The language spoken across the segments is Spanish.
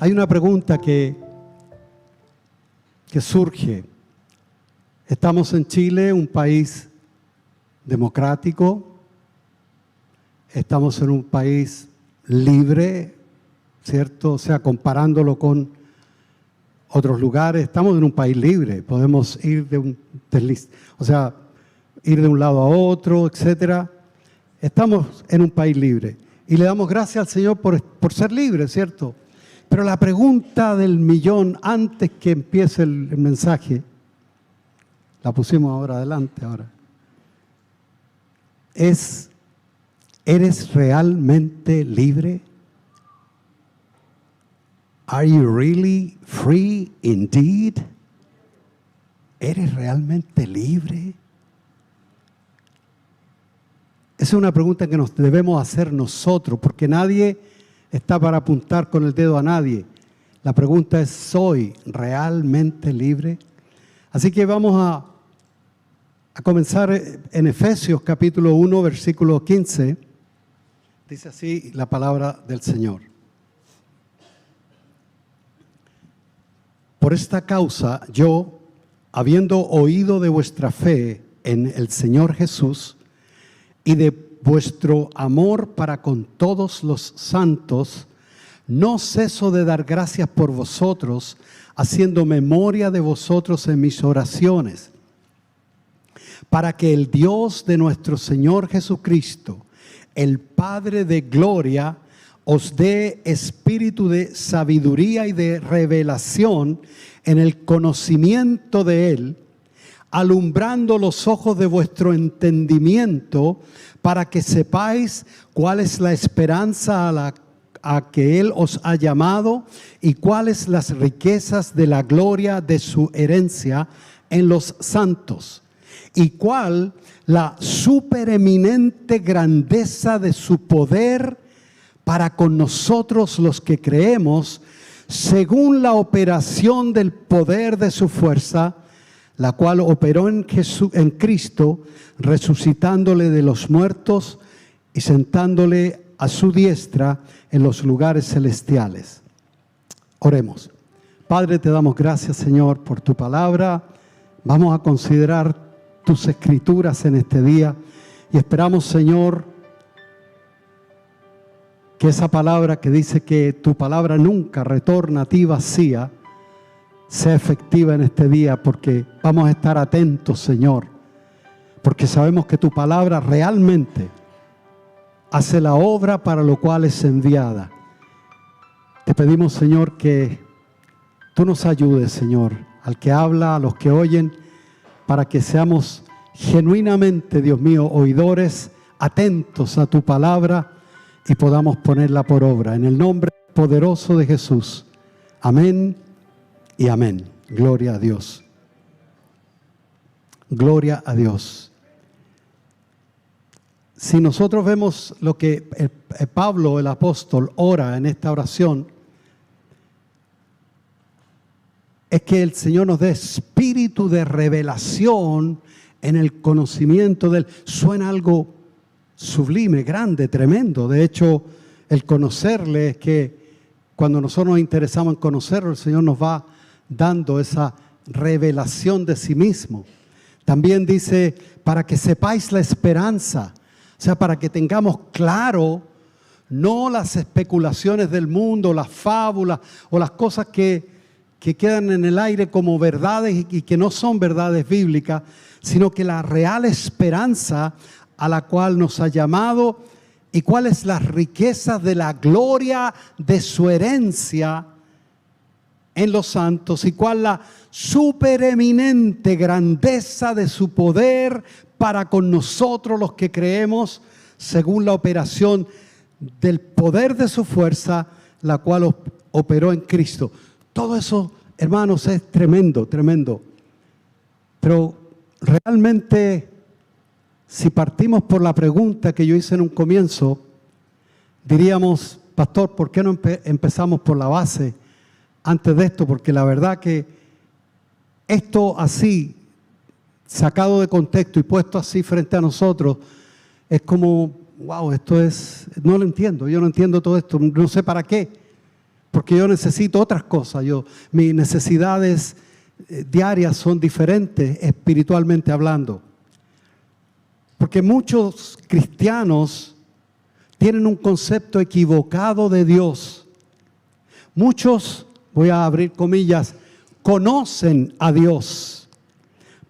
Hay una pregunta que surge. Estamos en Chile, un país democrático. Estamos en un país libre, ¿cierto? O sea, comparándolo con otros lugares, estamos en un país libre. Podemos ir ir de un lado a otro, etcétera. Estamos en un país libre. Y le damos gracias al Señor por ser libre, ¿cierto? Pero la pregunta del millón, antes que empiece el mensaje, la pusimos ahora adelante, es, ¿eres realmente libre? Are you really free indeed? ¿Eres realmente libre? Esa es una pregunta que nos debemos hacer nosotros, porque nadie está para apuntar con el dedo a nadie. La pregunta es, ¿soy realmente libre? Así que vamos a comenzar en Efesios capítulo 1, versículo 15. Dice así la palabra del Señor. Por esta causa yo, habiendo oído de vuestra fe en el Señor Jesús y de vuestro amor para con todos los santos, no ceso de dar gracias por vosotros, haciendo memoria de vosotros en mis oraciones, para que el Dios de nuestro Señor Jesucristo, el Padre de gloria, os dé espíritu de sabiduría y de revelación en el conocimiento de Él, alumbrando los ojos de vuestro entendimiento, para que sepáis cuál es la esperanza a que Él os ha llamado y cuáles las riquezas de la gloria de su herencia en los santos, y cuál la supereminente grandeza de su poder para con nosotros los que creemos, según la operación del poder de su fuerza, la cual operó en Cristo, resucitándole de los muertos y sentándole a su diestra en los lugares celestiales. Oremos. Padre, te damos gracias, Señor, por tu palabra. Vamos a considerar tus escrituras en este día y esperamos, Señor, que esa palabra que dice que tu palabra nunca retorna a ti vacía, sea efectiva en este día, porque vamos a estar atentos, Señor, porque sabemos que tu palabra realmente hace la obra para lo cual es enviada. Te pedimos, Señor, que tú nos ayudes, Señor, al que habla, a los que oyen, para que seamos genuinamente, Dios mío, oidores, atentos a tu palabra y podamos ponerla por obra. En el nombre poderoso de Jesús. Amén y amén. Gloria a Dios. Gloria a Dios. Si nosotros vemos lo que Pablo, el apóstol, ora en esta oración, es que el Señor nos dé espíritu de revelación en el conocimiento de Él. Suena algo sublime, grande, tremendo. De hecho, el conocerle es que cuando nosotros nos interesamos en conocerlo, el Señor nos va dando esa revelación de sí mismo. También dice, para que sepáis la esperanza, o sea, para que tengamos claro, no las especulaciones del mundo, las fábulas o las cosas que quedan en el aire como verdades y que no son verdades bíblicas, sino que la real esperanza a la cual nos ha llamado y cuáles las riquezas de la gloria de su herencia en los santos y cuál la supereminente grandeza de su poder para con nosotros los que creemos, según la operación del poder de su fuerza, la cual operó en Cristo. Todo eso, hermanos, es tremendo, tremendo. Pero realmente, si partimos por la pregunta que yo hice en un comienzo, diríamos, pastor, ¿por qué no empezamos por la base antes de esto? Porque la verdad que esto así, sacado de contexto y puesto así frente a nosotros, es como, wow, esto es, no lo entiendo, yo no entiendo todo esto, no sé para qué. porque yo necesito otras cosas. Mis necesidades diarias son diferentes espiritualmente hablando. Porque muchos cristianos tienen un concepto equivocado de Dios. Muchos, voy a abrir comillas, conocen a Dios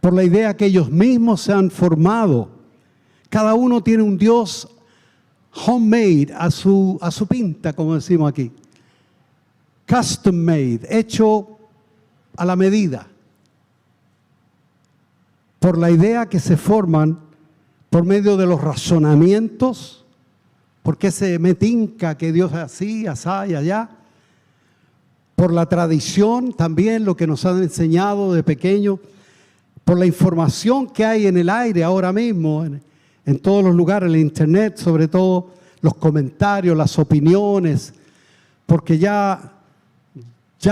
por la idea que ellos mismos se han formado. Cada uno tiene un Dios homemade, a su pinta, como decimos aquí. Custom made, hecho a la medida. Por la idea que se forman por medio de los razonamientos, porque se me tinca que Dios es así, asá y allá. Por la tradición también, lo que nos han enseñado de pequeño. Por la información que hay en el aire ahora mismo, en todos los lugares, en el internet, sobre todo los comentarios, las opiniones, porque ya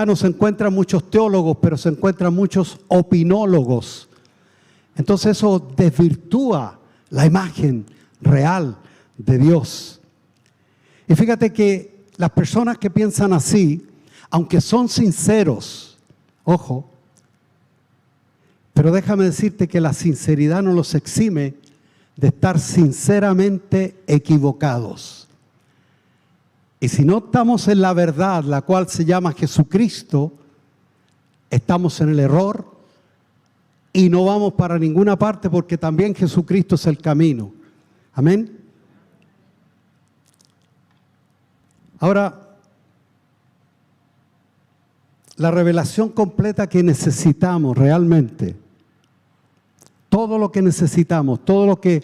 no se encuentran muchos teólogos, pero se encuentran muchos opinólogos. Entonces eso desvirtúa la imagen real de Dios. Y fíjate que las personas que piensan así, aunque son sinceros, ojo, pero déjame decirte que la sinceridad no los exime de estar sinceramente equivocados. Y si no estamos en la verdad, la cual se llama Jesucristo, estamos en el error y no vamos para ninguna parte, porque también Jesucristo es el camino. Amén. Ahora, la revelación completa que necesitamos realmente, todo lo que necesitamos, todo lo que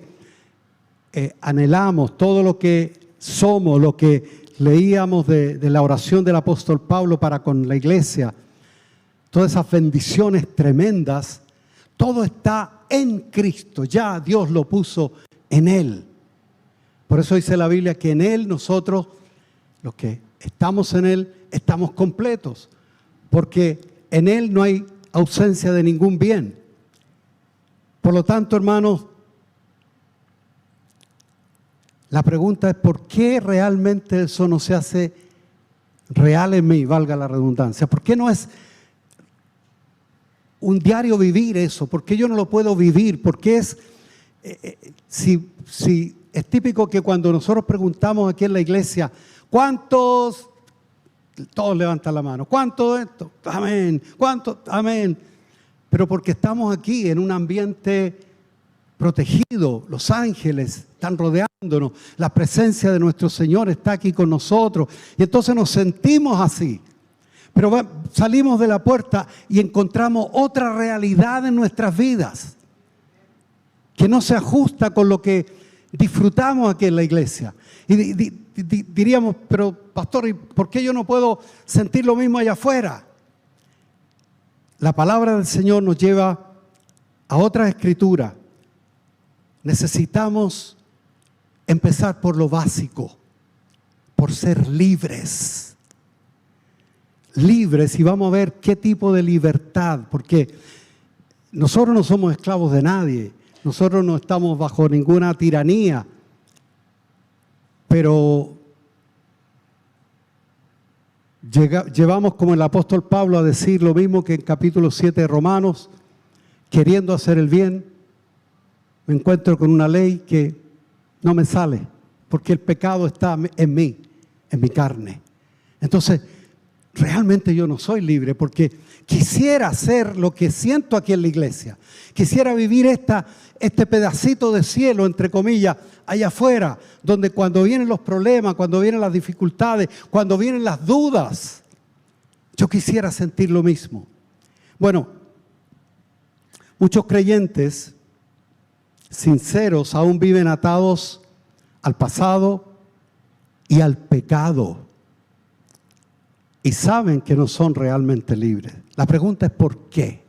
anhelamos, todo lo que somos, lo que leíamos de la oración del apóstol Pablo para con la iglesia, todas esas bendiciones tremendas, todo está en Cristo, ya Dios lo puso en Él. Por eso dice la Biblia que en Él nosotros, los que estamos en Él, estamos completos, porque en Él no hay ausencia de ningún bien. Por lo tanto, hermanos, la pregunta es ¿por qué realmente eso no se hace real en mí, valga la redundancia? ¿Por qué no es un diario vivir eso? ¿Por qué yo no lo puedo vivir? Porque es, si es típico que cuando nosotros preguntamos aquí en la iglesia, ¿cuántos? Todos levantan la mano. ¿Cuánto de esto? Amén. ¿Cuánto? Amén. Pero porque estamos aquí en un ambiente protegido, los ángeles están rodeándonos, la presencia de nuestro Señor está aquí con nosotros, y entonces nos sentimos así. Pero salimos de la puerta y encontramos otra realidad en nuestras vidas que no se ajusta con lo que disfrutamos aquí en la iglesia. Y diríamos, pero pastor, ¿y por qué yo no puedo sentir lo mismo allá afuera? La palabra del Señor nos lleva a otra escritura. Necesitamos empezar por lo básico, por ser libres. Libres, y vamos a ver qué tipo de libertad, porque nosotros no somos esclavos de nadie, nosotros no estamos bajo ninguna tiranía, pero llevamos como el apóstol Pablo a decir lo mismo que en capítulo 7 de Romanos, queriendo hacer el bien, me encuentro con una ley que no me sale, porque el pecado está en mí, en mi carne. Entonces, realmente yo no soy libre, porque quisiera hacer lo que siento aquí en la iglesia. Quisiera vivir este pedacito de cielo, entre comillas, allá afuera, donde cuando vienen los problemas, cuando vienen las dificultades, cuando vienen las dudas, yo quisiera sentir lo mismo. Bueno, muchos creyentes sinceros aún viven atados al pasado y al pecado y saben que no son realmente libres. La pregunta es ¿por qué?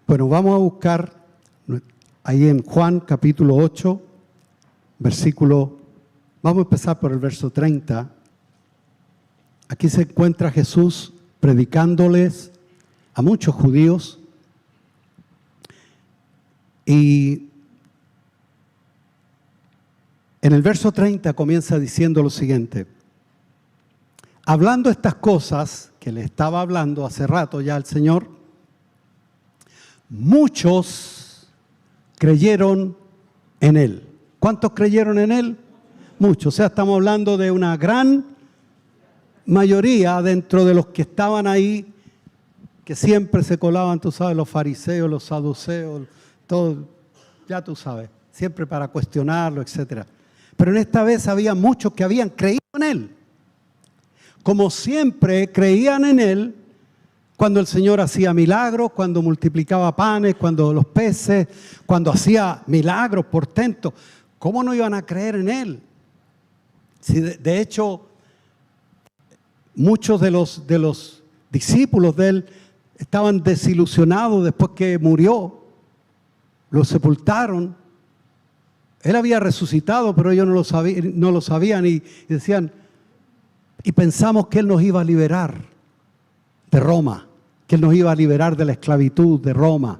Bueno, vamos a buscar ahí en Juan capítulo 8, vamos a empezar por el verso 30. Aquí se encuentra Jesús predicándoles a muchos judíos. Y en el verso 30 comienza diciendo lo siguiente: hablando estas cosas que le estaba hablando hace rato ya al Señor, muchos creyeron en Él. ¿Cuántos creyeron en Él? Muchos. O sea, estamos hablando de una gran mayoría dentro de los que estaban ahí, que siempre se colaban, tú sabes, los fariseos, los saduceos, todo, ya tú sabes, siempre para cuestionarlo, etc. Pero en esta vez había muchos que habían creído en Él. Como siempre, creían en Él cuando el Señor hacía milagros, cuando multiplicaba panes, cuando los peces, cuando hacía milagros, portentos. ¿Cómo no iban a creer en Él? Si de hecho, muchos de los discípulos de Él estaban desilusionados después que murió. Lo sepultaron. Él había resucitado, pero ellos no lo sabían y decían, y pensamos que Él nos iba a liberar de Roma, que Él nos iba a liberar de la esclavitud de Roma.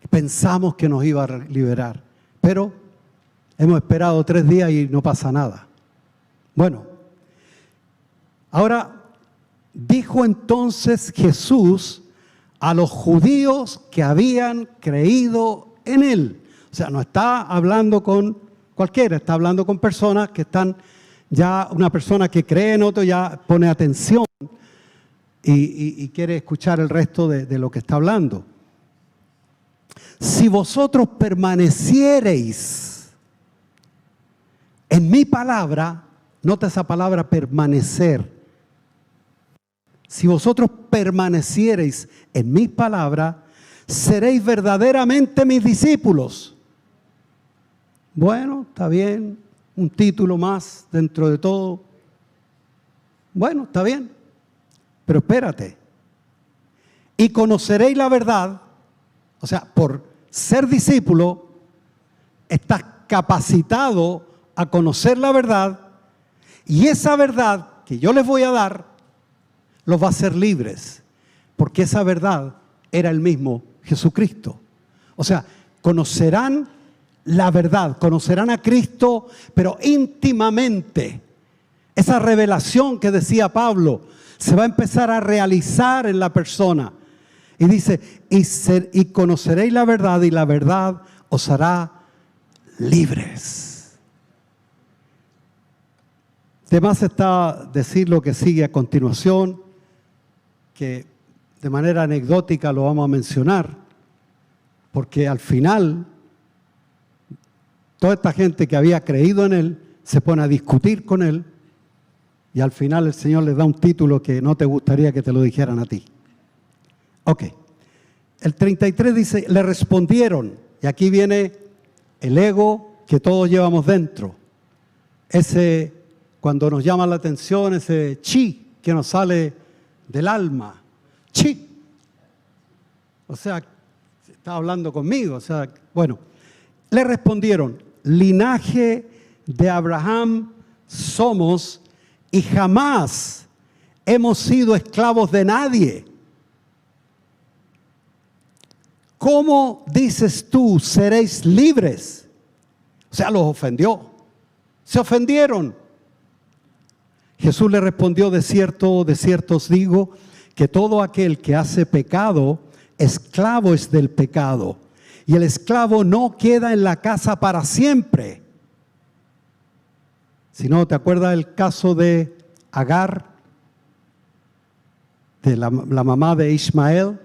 Pensamos que nos iba a liberar, pero hemos esperado 3 días y no pasa nada. Bueno, ahora dijo entonces Jesús a los judíos que habían creído en Él. O sea, no está hablando con cualquiera, está hablando con personas que están ya, una persona que cree en otro ya pone atención y quiere escuchar el resto de lo que está hablando. Si vosotros permaneciereis en mi palabra, nota esa palabra permanecer. Si vosotros permaneciereis en mi palabra, seréis verdaderamente mis discípulos. Bueno, está bien, un título más dentro de todo. Bueno, está bien, pero espérate. Y conoceréis la verdad, o sea, por ser discípulo, estás capacitado a conocer la verdad, y esa verdad que yo les voy a dar, los va a hacer libres, porque esa verdad era el mismo Jesucristo. O sea, conocerán la verdad, conocerán a Cristo, pero íntimamente. Esa revelación que decía Pablo se va a empezar a realizar en la persona. Y dice, y conoceréis la verdad, y la verdad os hará libres. Además está decir lo que sigue a continuación, que de manera anecdótica lo vamos a mencionar, porque al final toda esta gente que había creído en Él se pone a discutir con Él, y al final el Señor les da un título que no te gustaría que te lo dijeran a ti. Ok, el 33 dice, le respondieron, y aquí viene el ego que todos llevamos dentro, ese cuando nos llama la atención, ese chi que nos sale del alma, chi, o sea, está hablando conmigo, o sea, bueno, le respondieron, linaje de Abraham somos y jamás hemos sido esclavos de nadie. ¿Cómo dices tú, seréis libres? O sea, los ofendió, se ofendieron. Jesús le respondió, de cierto os digo, que todo aquel que hace pecado, esclavo es del pecado. Y el esclavo no queda en la casa para siempre. Si no, ¿te acuerdas del caso de Agar, de la mamá de Ismael?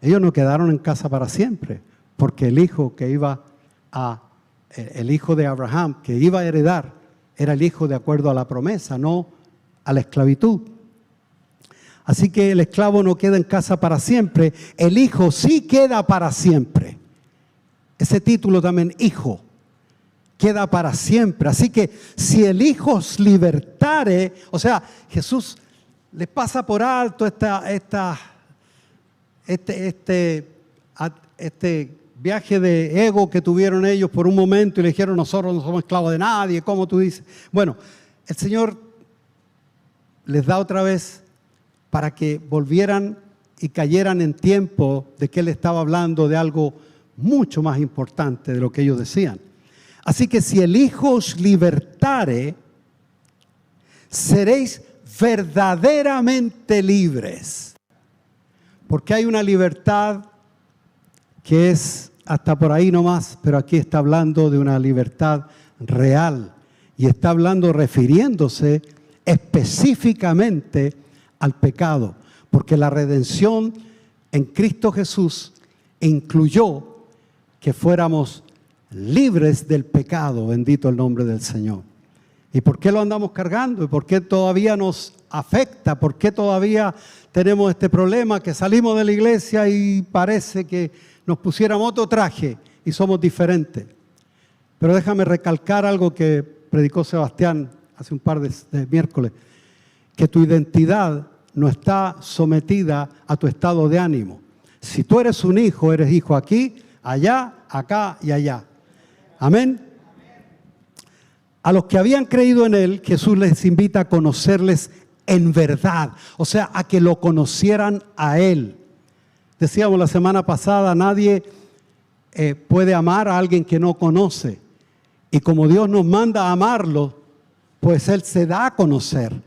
Ellos no quedaron en casa para siempre, porque el hijo de Abraham que iba a heredar era el hijo de acuerdo a la promesa, no a la esclavitud. Así que el esclavo no queda en casa para siempre, el hijo sí queda para siempre. Ese título también, hijo, queda para siempre. Así que si el hijo os libertare, o sea, Jesús les pasa por alto este viaje de ego que tuvieron ellos por un momento y le dijeron, nosotros no somos esclavos de nadie, ¿cómo tú dices? Bueno, el Señor les da otra vez para que volvieran y cayeran en tiempo de que Él estaba hablando de algo mucho más importante de lo que ellos decían. Así que si el Hijo os libertare, seréis verdaderamente libres. Porque hay una libertad que es hasta por ahí nomás, pero aquí está hablando de una libertad real. Y está hablando, refiriéndose específicamente al pecado. Porque la redención en Cristo Jesús incluyó que fuéramos libres del pecado, bendito el nombre del Señor. ¿Y por qué lo andamos cargando? ¿Y por qué todavía nos afecta? ¿Por qué todavía tenemos este problema que salimos de la iglesia y parece que nos pusiéramos otro traje y somos diferentes? Pero déjame recalcar algo que predicó Sebastián hace un par de miércoles, que tu identidad no está sometida a tu estado de ánimo. Si tú eres un hijo, eres hijo aquí, allá, acá y allá. Amén. A los que habían creído en Él, Jesús les invita a conocerles en verdad. O sea, a que lo conocieran a Él. Decíamos la semana pasada, nadie puede amar a alguien que no conoce. Y como Dios nos manda a amarlo, pues Él se da a conocer.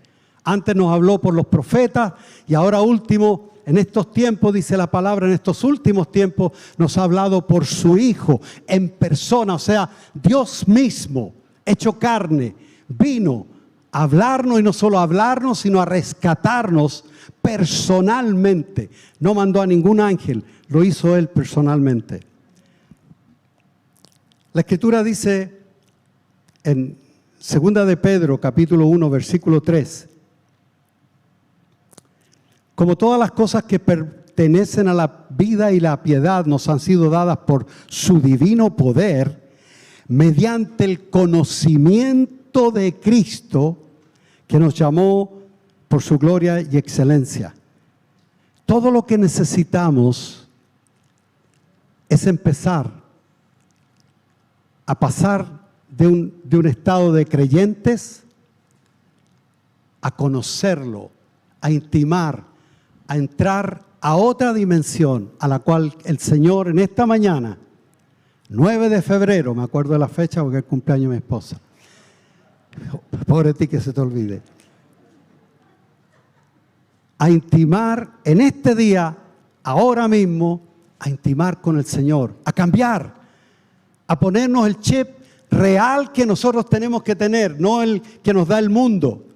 Antes nos habló por los profetas y ahora último, en estos tiempos, dice la palabra, en estos últimos tiempos nos ha hablado por su Hijo en persona. O sea, Dios mismo, hecho carne, vino a hablarnos y no solo a hablarnos, sino a rescatarnos personalmente. No mandó a ningún ángel, lo hizo Él personalmente. La Escritura dice en 2 de Pedro, capítulo 1, versículo 3, como todas las cosas que pertenecen a la vida y la piedad nos han sido dadas por su divino poder, mediante el conocimiento de Cristo, que nos llamó por su gloria y excelencia. Todo lo que necesitamos es empezar a pasar de un estado de creyentes a conocerlo, a intimar, a entrar a otra dimensión a la cual el Señor en esta mañana, 9 de febrero, me acuerdo de la fecha porque es el cumpleaños de mi esposa. Pobre de ti que se te olvide. A intimar en este día, ahora mismo, a intimar con el Señor, a cambiar, a ponernos el chip real que nosotros tenemos que tener, no el que nos da el mundo,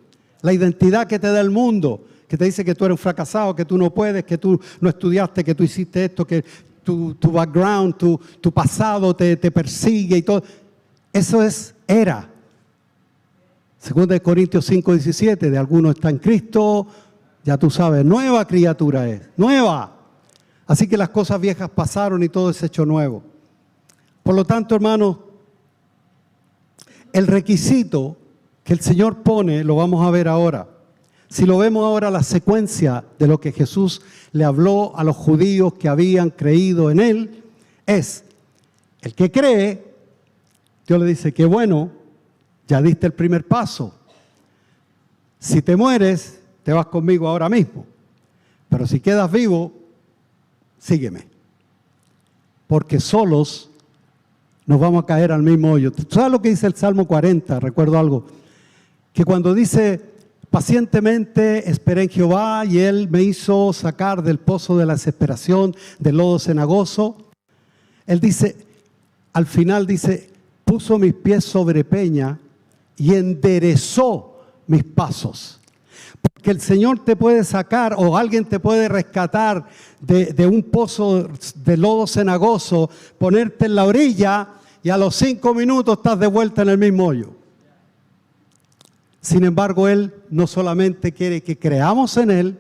la identidad que te da el mundo, que te dice que tú eres un fracasado, que tú no puedes, que tú no estudiaste, que tú hiciste esto, que tu background, tu pasado te persigue y todo. Eso era. 2 Corintios 5:17, de alguno está en Cristo, ya tú sabes, nueva criatura es, nueva. Así que las cosas viejas pasaron y todo es hecho nuevo. Por lo tanto, hermanos, el requisito que el Señor pone, lo vamos a ver ahora. Si lo vemos ahora, la secuencia de lo que Jesús le habló a los judíos que habían creído en Él, es el que cree, Dios le dice, qué bueno, ya diste el primer paso. Si te mueres, te vas conmigo ahora mismo. Pero si quedas vivo, sígueme. Porque solos nos vamos a caer al mismo hoyo. ¿Tú sabes lo que dice el Salmo 40? Recuerdo algo. Que cuando dice, pacientemente esperé en Jehová y Él me hizo sacar del pozo de la desesperación, del lodo cenagoso. Él dice, al final dice, puso mis pies sobre peña y enderezó mis pasos. Porque el Señor te puede sacar o alguien te puede rescatar de un pozo de lodo cenagoso, ponerte en la orilla y a los 5 minutos estás de vuelta en el mismo hoyo. Sin embargo, Él no solamente quiere que creamos en Él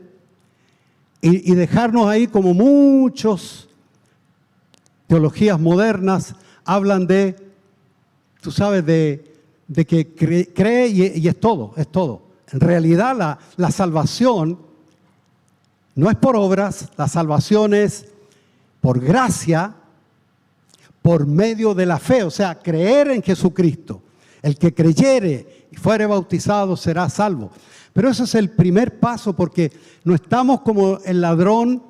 y dejarnos ahí como muchos teologías modernas hablan de, tú sabes, de que cree y es todo, es todo. En realidad la salvación no es por obras, la salvación es por gracia, por medio de la fe, o sea, creer en Jesucristo. El que creyere y fuere bautizado será salvo. Pero ese es el primer paso porque no estamos como el ladrón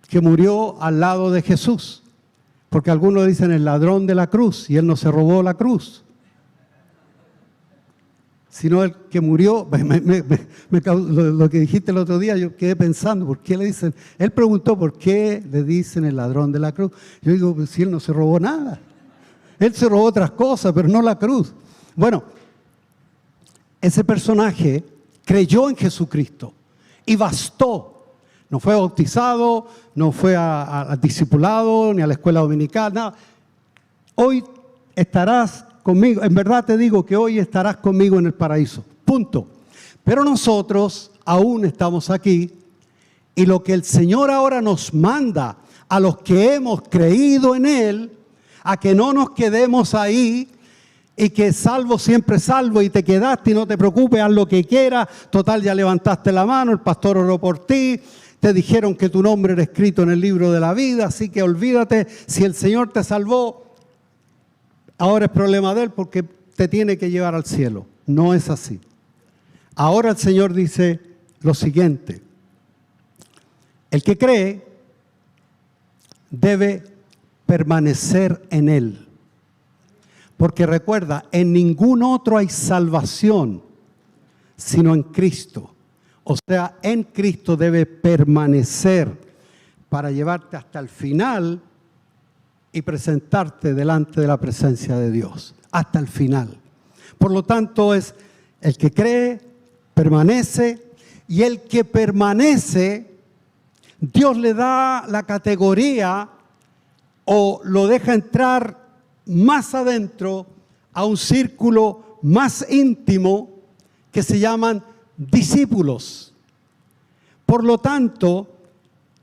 que murió al lado de Jesús. Porque algunos dicen el ladrón de la cruz y él no se robó la cruz. sino el que murió. Lo que dijiste el otro día, yo quedé pensando, ¿por qué le dicen? Él preguntó, ¿por qué le dicen el ladrón de la cruz? Yo digo, pues si él no se robó nada. Él se robó otras cosas, pero no la cruz. Bueno, ese personaje creyó en Jesucristo y bastó. No fue bautizado, no fue al discipulado, ni a la escuela dominical, nada. Hoy estarás conmigo, en verdad te digo que hoy estarás conmigo en el paraíso, punto. Pero nosotros aún estamos aquí y lo que el Señor ahora nos manda a los que hemos creído en Él, a que no nos quedemos ahí y que salvo siempre salvo y te quedaste y no te preocupes, haz lo que quieras, total ya levantaste la mano, el pastor oró por ti, te dijeron que tu nombre era escrito en el libro de la vida, así que olvídate, si el Señor te salvó, ahora es problema de Él porque te tiene que llevar al cielo. No es así. Ahora el Señor dice lo siguiente: el que cree debe permanecer en Él. Porque recuerda, en ningún otro hay salvación sino en Cristo. O sea, en Cristo debe permanecer para llevarte hasta el final y presentarte delante de la presencia de Dios, hasta el final. Por lo tanto, es el que cree, permanece, y el que permanece, Dios le da la categoría o lo deja entrar más adentro a un círculo más íntimo que se llaman discípulos. Por lo tanto,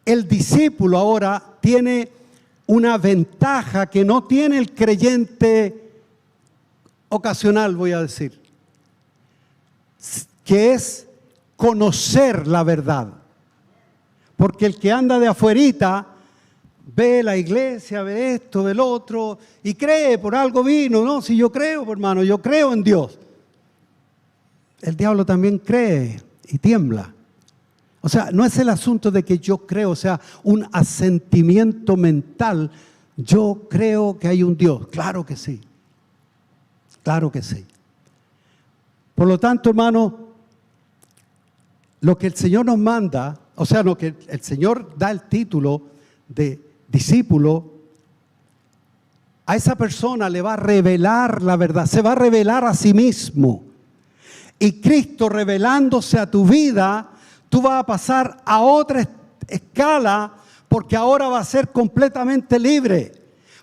el discípulo ahora tiene una ventaja que no tiene el creyente ocasional, voy a decir, que es conocer la verdad. Porque el que anda de afuerita ve la iglesia, ve esto, ve lo otro, y cree, por algo vino, ¿no? Si yo creo, hermano, yo creo en Dios. El diablo también cree y tiembla. O sea, no es el asunto de que yo creo, o sea, un asentimiento mental. Yo creo que hay un Dios. Claro que sí. Claro que sí. Por lo tanto, hermano, lo que el Señor nos manda, o sea, lo que el Señor da el título de discípulo, a esa persona le va a revelar la verdad, se va a revelar a sí mismo. Y Cristo revelándose a tu vida, tú vas a pasar a otra escala, porque ahora va a ser completamente libre,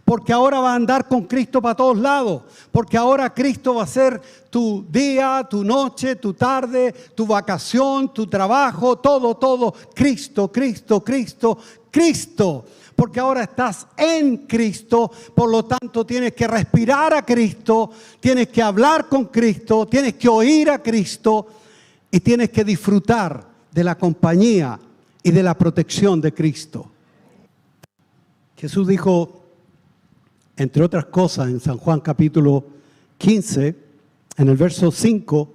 porque ahora va a andar con Cristo para todos lados, porque ahora Cristo va a ser tu día, tu noche, tu tarde, tu vacación, tu trabajo, todo, Cristo, Cristo, Cristo, Cristo. Porque ahora estás en Cristo, por lo tanto tienes que respirar a Cristo, tienes que hablar con Cristo, tienes que oír a Cristo y tienes que disfrutar de la compañía y de la protección de Cristo. Jesús dijo, entre otras cosas, en San Juan capítulo 15, en el verso 5,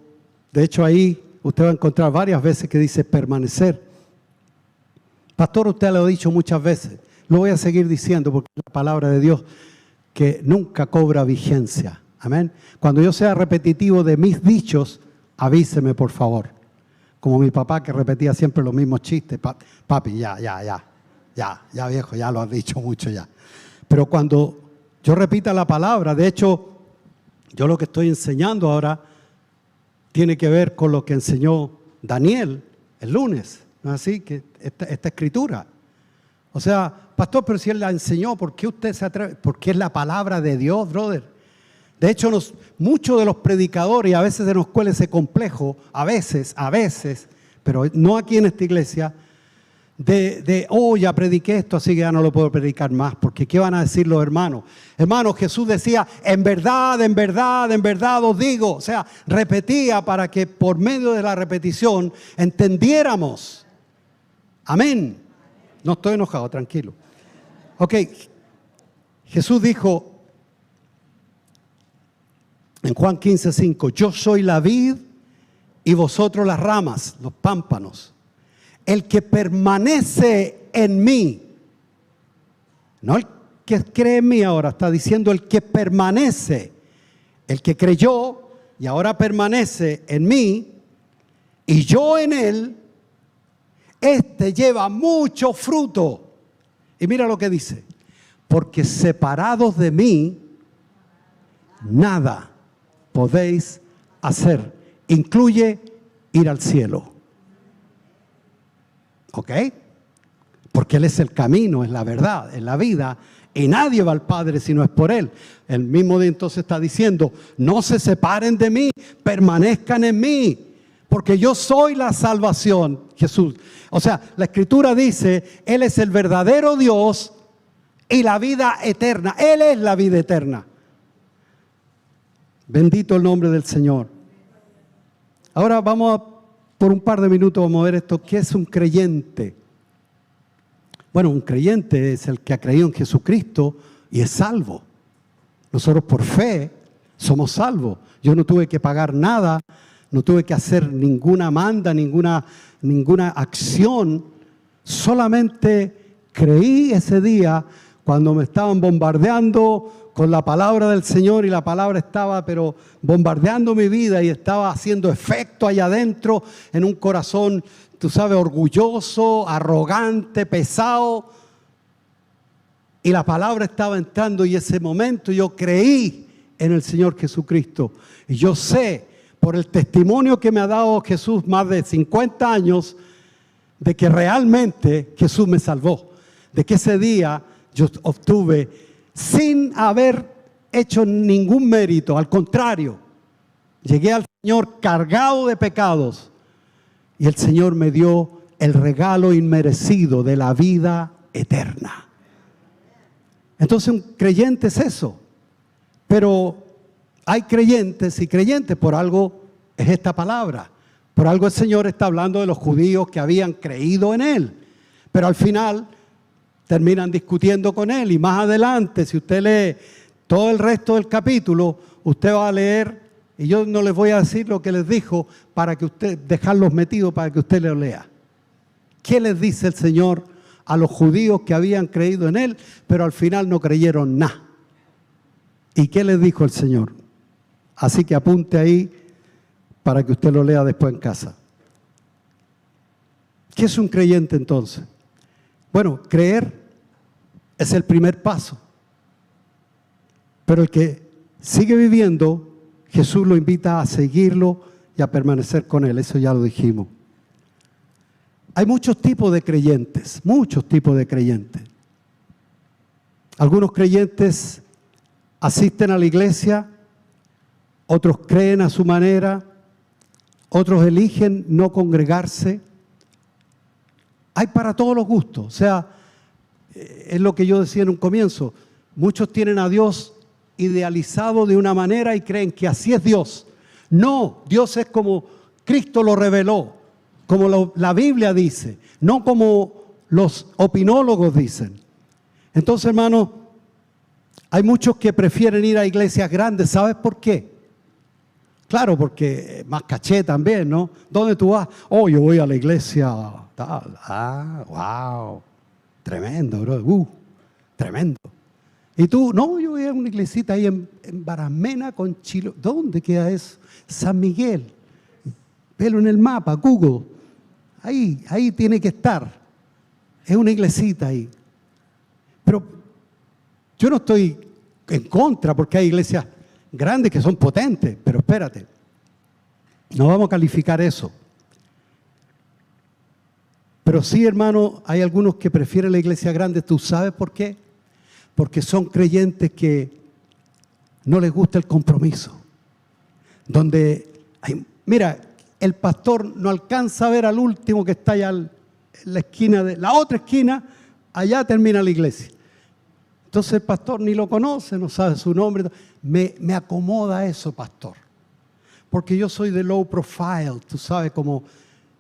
de hecho ahí usted va a encontrar varias veces que dice permanecer. Pastor, usted lo ha dicho muchas veces. Lo voy a seguir diciendo porque es la palabra de Dios que nunca cobra vigencia. Amén. Cuando yo sea repetitivo de mis dichos, avíseme por favor. Como mi papá que repetía siempre los mismos chistes. Papi, ya viejo, ya lo has dicho mucho ya. Pero cuando yo repita la palabra, de hecho, yo lo que estoy enseñando ahora tiene que ver con lo que enseñó Daniel el lunes. ¿No es así? Que esta escritura. O sea, pastor, pero si él la enseñó, ¿por qué usted se atreve? Porque es la palabra de Dios, brother. De hecho, muchos de los predicadores, a veces se nos cuela ese complejo, a veces, pero no aquí en esta iglesia, ya prediqué esto, así que ya no lo puedo predicar más, porque ¿qué van a decir los hermanos? Hermanos, Jesús decía, en verdad os digo. O sea, repetía para que por medio de la repetición entendiéramos. Amén. No estoy enojado, tranquilo. Ok, Jesús dijo en Juan 15:5, yo soy la vid y vosotros las ramas, los pámpanos. El que permanece en mí, no el que cree en mí ahora, está diciendo el que permanece, el que creyó, y ahora permanece en mí y yo en él, este lleva mucho fruto. Y mira lo que dice, porque separados de mí, nada podéis hacer. Incluye ir al cielo. ¿Ok? Porque Él es el camino, es la verdad, es la vida. Y nadie va al Padre si no es por Él. El mismo de entonces está diciendo, no se separen de mí, permanezcan en mí. Porque yo soy la salvación, Jesús. O sea, la Escritura dice, Él es el verdadero Dios y la vida eterna. Él es la vida eterna. Bendito el nombre del Señor. Ahora por un par de minutos vamos a ver esto. ¿Qué es un creyente? Bueno, un creyente es el que ha creído en Jesucristo y es salvo. Nosotros por fe somos salvos. Yo no tuve que pagar nada, no tuve que hacer ninguna manda, ninguna acción. Solamente creí ese día cuando me estaban bombardeando con la palabra del Señor y la palabra estaba pero bombardeando mi vida y estaba haciendo efecto allá adentro en un corazón, tú sabes, orgulloso, arrogante, pesado. Y la palabra estaba entrando y ese momento yo creí en el Señor Jesucristo. Y yo sé, por el testimonio que me ha dado Jesús más de 50 años, de que realmente Jesús me salvó. De que ese día yo obtuve, sin haber hecho ningún mérito, al contrario, llegué al Señor cargado de pecados y el Señor me dio el regalo inmerecido de la vida eterna. Entonces un creyente es eso, pero hay creyentes y creyentes, por algo es esta palabra, por algo el Señor está hablando de los judíos que habían creído en Él, pero al final terminan discutiendo con Él y más adelante, si usted lee todo el resto del capítulo, usted va a leer, y yo no les voy a decir lo que les dijo para que usted, dejarlos metidos para que usted lo lea. ¿Qué les dice el Señor a los judíos que habían creído en Él, pero al final no creyeron nada? ¿Y qué les dijo el Señor? Así que apunte ahí para que usted lo lea después en casa. ¿Qué es un creyente entonces? Bueno, creer es el primer paso. Pero el que sigue viviendo, Jesús lo invita a seguirlo y a permanecer con Él. Eso ya lo dijimos. Hay muchos tipos de creyentes, muchos tipos de creyentes. Algunos creyentes asisten a la iglesia, otros creen a su manera, otros eligen no congregarse. Hay para todos los gustos. O sea, es lo que yo decía en un comienzo. Muchos tienen a Dios idealizado de una manera y creen que así es Dios. No, Dios es como Cristo lo reveló, como la Biblia dice, no como los opinólogos dicen. Entonces, hermano, hay muchos que prefieren ir a iglesias grandes. ¿Sabes por qué? Claro, porque más caché también, ¿no? ¿Dónde tú vas? Oh, yo voy a la iglesia tal. Ah, wow. Tremendo, bro. Tremendo. Y tú, no, yo voy a una iglesita ahí en Baramena con Chilo. ¿Dónde queda eso? San Miguel. Velo en el mapa, Google. Ahí tiene que estar. Es una iglesita ahí. Pero yo no estoy en contra porque hay iglesias grandes que son potentes, pero espérate. No vamos a calificar eso. Pero sí, hermano, hay algunos que prefieren la iglesia grande. ¿Tú sabes por qué? Porque son creyentes que no les gusta el compromiso. Mira, el pastor no alcanza a ver al último que está allá en la esquina, la otra esquina, allá termina la iglesia. Entonces el pastor ni lo conoce, no sabe su nombre. Me acomoda eso, pastor. Porque yo soy de low profile, tú sabes, como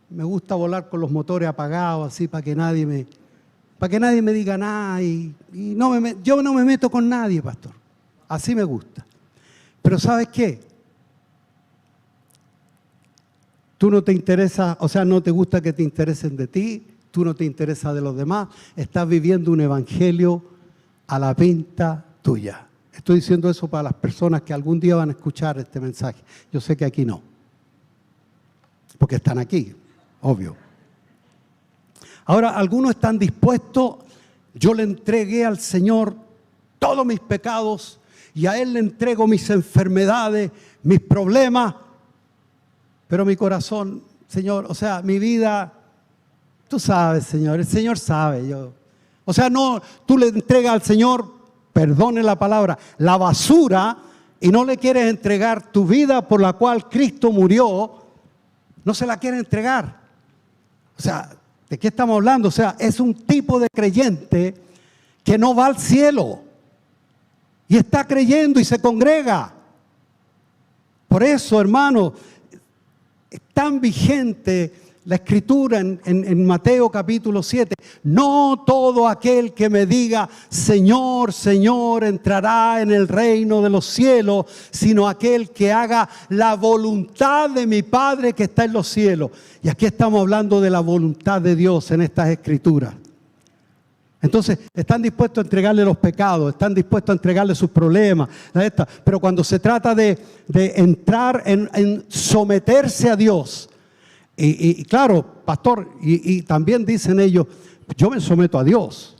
me gusta volar con los motores apagados, así para que nadie me diga nada. Yo no me meto con nadie, pastor. Así me gusta. Pero ¿sabes qué? Tú no te interesa, o sea, no te gusta que te interesen de ti, tú no te interesas de los demás, estás viviendo un evangelio a la pinta tuya. Estoy diciendo eso para las personas que algún día van a escuchar este mensaje. Yo sé que aquí no, porque están aquí, obvio. Ahora, algunos están dispuestos. Yo le entregué al Señor todos mis pecados y a Él le entrego mis enfermedades, mis problemas, pero mi corazón, Señor, o sea, mi vida, tú sabes, Señor, el Señor sabe. O sea, no, tú le entregas al Señor, perdone la palabra, la basura, y no le quieres entregar tu vida por la cual Cristo murió, no se la quieres entregar. O sea, ¿de qué estamos hablando? O sea, es un tipo de creyente que no va al cielo y está creyendo y se congrega. Por eso, hermano, es tan vigente la escritura en Mateo capítulo 7. No todo aquel que me diga Señor, Señor entrará en el reino de los cielos, sino aquel que haga la voluntad de mi Padre que está en los cielos. Y aquí estamos hablando de la voluntad de Dios en estas escrituras. Entonces, están dispuestos a entregarle los pecados, están dispuestos a entregarle sus problemas, pero cuando se trata de entrar en someterse a Dios, y claro, pastor, y también dicen ellos, yo me someto a Dios,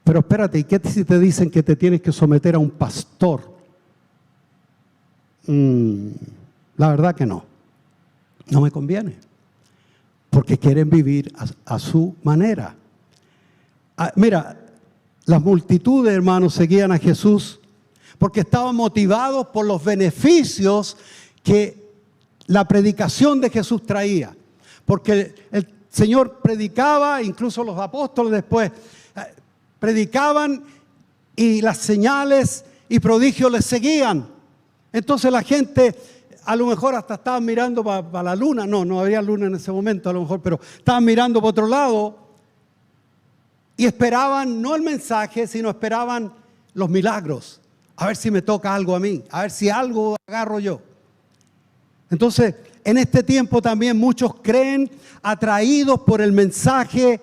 pero espérate, ¿y qué si te dicen que te tienes que someter a un pastor? La verdad que no me conviene, porque quieren vivir a su manera. Mira, las multitudes, hermanos, seguían a Jesús porque estaban motivados por los beneficios que la predicación de Jesús traía. Porque el Señor predicaba, incluso los apóstoles después predicaban y las señales y prodigios les seguían. Entonces la gente a lo mejor hasta estaban mirando para la luna. No había luna en ese momento a lo mejor, pero estaban mirando para otro lado. Y esperaban no el mensaje, sino esperaban los milagros. A ver si me toca algo a mí, a ver si algo agarro yo. Entonces, en este tiempo también muchos creen atraídos por el mensaje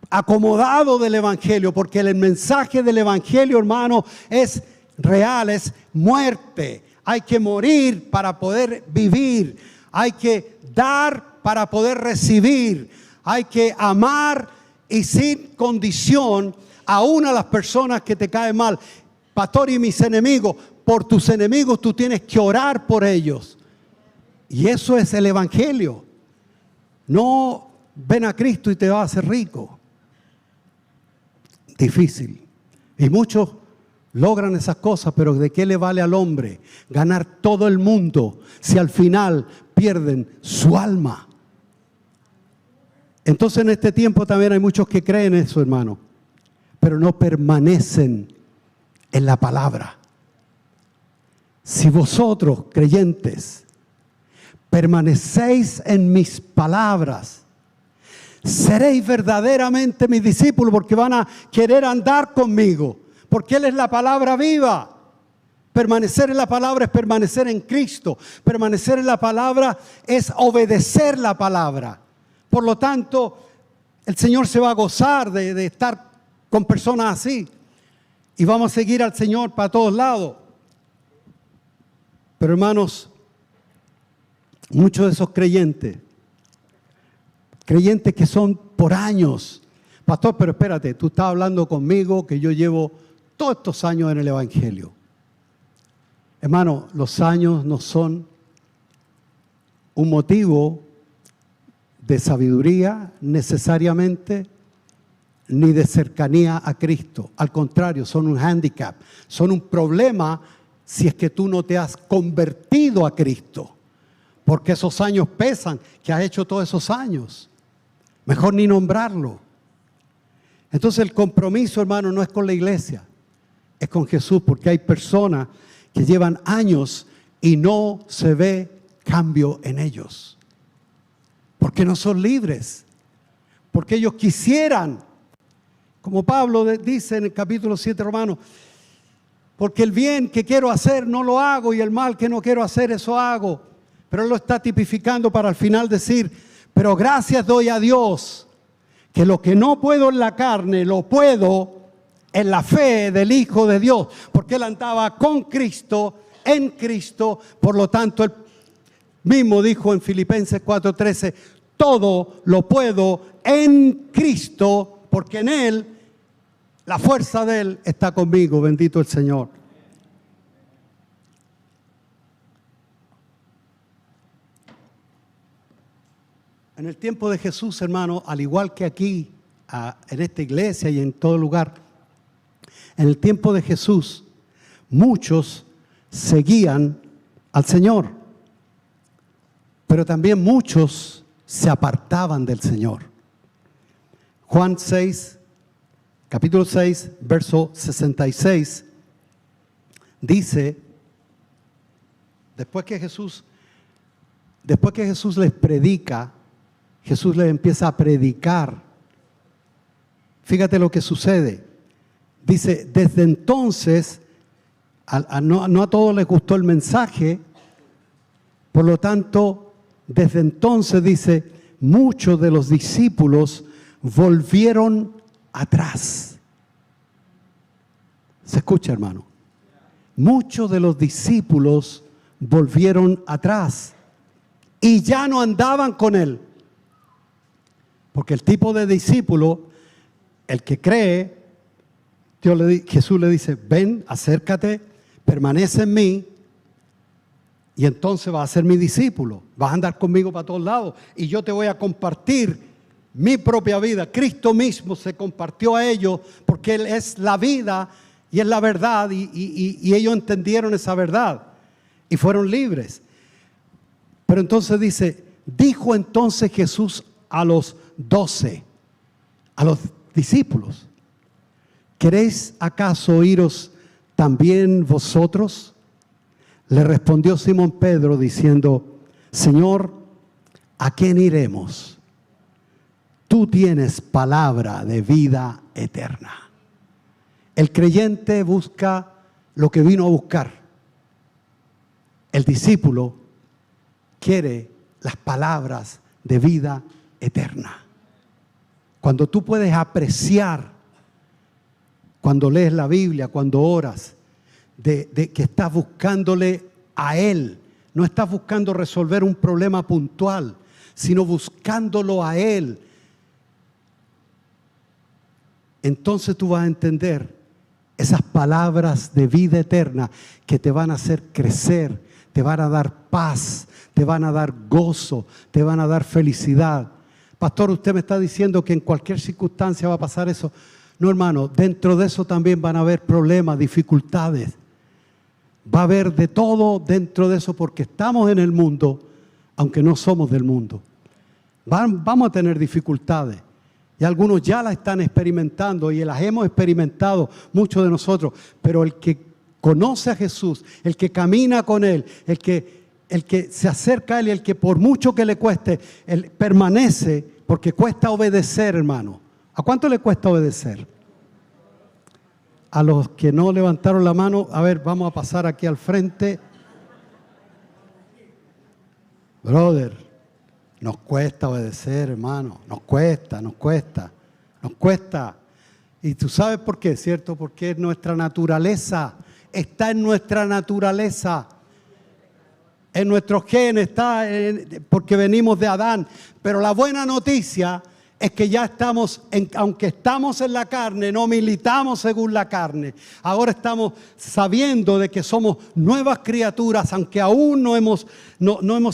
acomodado del Evangelio, porque el mensaje del Evangelio, hermano, es real, es muerte. Hay que morir para poder vivir. Hay que dar para poder recibir. Hay que amar y sin condición, aún a las personas que te caen mal. Pastor, y mis enemigos, por tus enemigos tú tienes que orar por ellos. Y eso es el Evangelio. No ven a Cristo y te vas a hacer rico. Difícil. Y muchos logran esas cosas, pero ¿de qué le vale al hombre ganar todo el mundo si al final pierden su alma? Entonces en este tiempo también hay muchos que creen eso, hermano, pero no permanecen en la palabra. Si vosotros, creyentes, permanecéis en mis palabras, seréis verdaderamente mis discípulos, porque van a querer andar conmigo, porque Él es la palabra viva. Permanecer en la palabra es permanecer en Cristo. Permanecer en la palabra es obedecer la palabra. Por lo tanto, el Señor se va a gozar de estar con personas así. Y vamos a seguir al Señor para todos lados. Pero hermanos, muchos de esos creyentes que son por años. Pastor, pero espérate, tú estás hablando conmigo que yo llevo todos estos años en el Evangelio. Hermano, los años no son un motivo de sabiduría necesariamente, ni de cercanía a Cristo. Al contrario, son un hándicap, son un problema si es que tú no te has convertido a Cristo. Porque esos años pesan, que has hecho todos esos años. Mejor ni nombrarlo. Entonces el compromiso, hermano, no es con la iglesia, es con Jesús, porque hay personas que llevan años y no se ve cambio en ellos. Porque no son libres, porque ellos quisieran, como Pablo dice en el capítulo 7 Romanos, porque el bien que quiero hacer no lo hago y el mal que no quiero hacer eso hago. Pero él lo está tipificando para al final decir, pero gracias doy a Dios que lo que no puedo en la carne lo puedo en la fe del Hijo de Dios, porque él andaba con Cristo, en Cristo. Por lo tanto, él mismo dijo en Filipenses 4:13, todo lo puedo en Cristo, porque en él, la fuerza de él está conmigo. Bendito el Señor. En el tiempo de Jesús, hermano, al igual que aquí, en esta iglesia y en todo lugar, en el tiempo de Jesús, muchos seguían al Señor, pero también muchos se apartaban del Señor. Juan 6, capítulo 6, verso 66, dice, después que Jesús les predica, Jesús les empieza a predicar. Fíjate lo que sucede. Dice, desde entonces, no a todos les gustó el mensaje, por lo tanto, desde entonces, dice, muchos de los discípulos volvieron atrás. ¿Se escucha, hermano? Muchos de los discípulos volvieron atrás y ya no andaban con él. Porque el tipo de discípulo, el que cree, Jesús le dice, ven, acércate, permanece en mí, y entonces vas a ser mi discípulo. Vas a andar conmigo para todos lados, y yo te voy a compartir mi propia vida. Cristo mismo se compartió a ellos, porque Él es la vida y es la verdad, y ellos entendieron esa verdad, y fueron libres. Pero entonces dijo entonces Jesús a los 12, a los discípulos, ¿queréis acaso iros también vosotros? Le respondió Simón Pedro diciendo, Señor, ¿a quién iremos? Tú tienes palabra de vida eterna. El creyente busca lo que vino a buscar. El discípulo quiere las palabras de vida eterna. Cuando tú puedes apreciar, cuando lees la Biblia, cuando oras, de que estás buscándole a Él, no estás buscando resolver un problema puntual, sino buscándolo a Él, entonces tú vas a entender esas palabras de vida eterna que te van a hacer crecer, te van a dar paz, te van a dar gozo, te van a dar felicidad. Pastor, usted me está diciendo que en cualquier circunstancia va a pasar eso. No, hermano, dentro de eso también van a haber problemas, dificultades. Va a haber de todo dentro de eso, porque estamos en el mundo, aunque no somos del mundo. Vamos a tener dificultades. Y algunos ya las están experimentando y las hemos experimentado, muchos de nosotros. Pero el que conoce a Jesús, el que camina con Él, el que se acerca a Él y el que por mucho que le cueste, Él permanece, porque cuesta obedecer, hermano. ¿A cuánto le cuesta obedecer? A los que no levantaron la mano, a ver, vamos a pasar aquí al frente. Brother, nos cuesta obedecer, hermano. Nos cuesta. Y tú sabes por qué, ¿cierto? Porque es nuestra naturaleza. Está en nuestra naturaleza. En nuestros genes está, porque venimos de Adán. Pero la buena noticia es que ya estamos, aunque estamos en la carne, no militamos según la carne. Ahora estamos sabiendo de que somos nuevas criaturas, aunque aún no hemos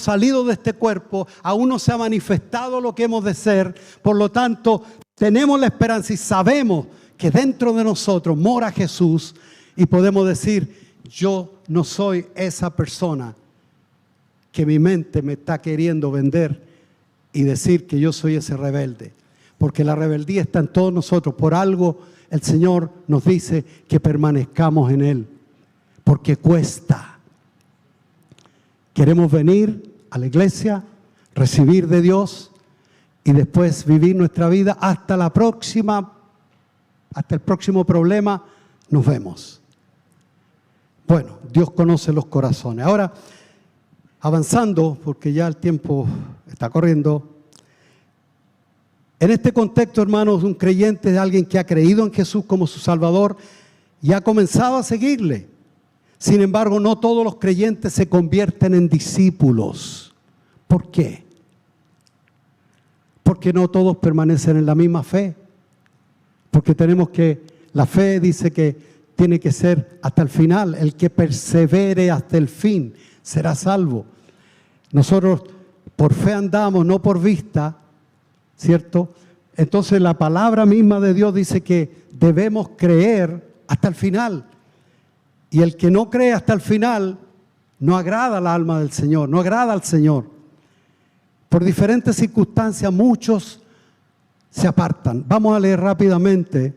salido de este cuerpo, aún no se ha manifestado lo que hemos de ser. Por lo tanto, tenemos la esperanza y sabemos que dentro de nosotros mora Jesús y podemos decir, yo no soy esa persona que mi mente me está queriendo vender y decir que yo soy ese rebelde. Porque la rebeldía está en todos nosotros. Por algo el Señor nos dice que permanezcamos en Él. Porque cuesta. Queremos venir a la iglesia, recibir de Dios y después vivir nuestra vida hasta el próximo problema. Nos vemos. Bueno, Dios conoce los corazones. Ahora, avanzando, porque ya el tiempo está corriendo, En este contexto, hermanos, un creyente es alguien que ha creído en Jesús como su Salvador y ha comenzado a seguirle. Sin embargo, no todos los creyentes se convierten en discípulos. ¿Por qué? Porque no todos permanecen en la misma fe. Porque la fe dice que tiene que ser hasta el final. El que persevere hasta el fin será salvo. Nosotros por fe andamos, no por vista, ¿cierto? Entonces la palabra misma de Dios dice que debemos creer hasta el final. Y el que no cree hasta el final no agrada al alma del Señor, no agrada al Señor. Por diferentes circunstancias muchos se apartan. Vamos a leer rápidamente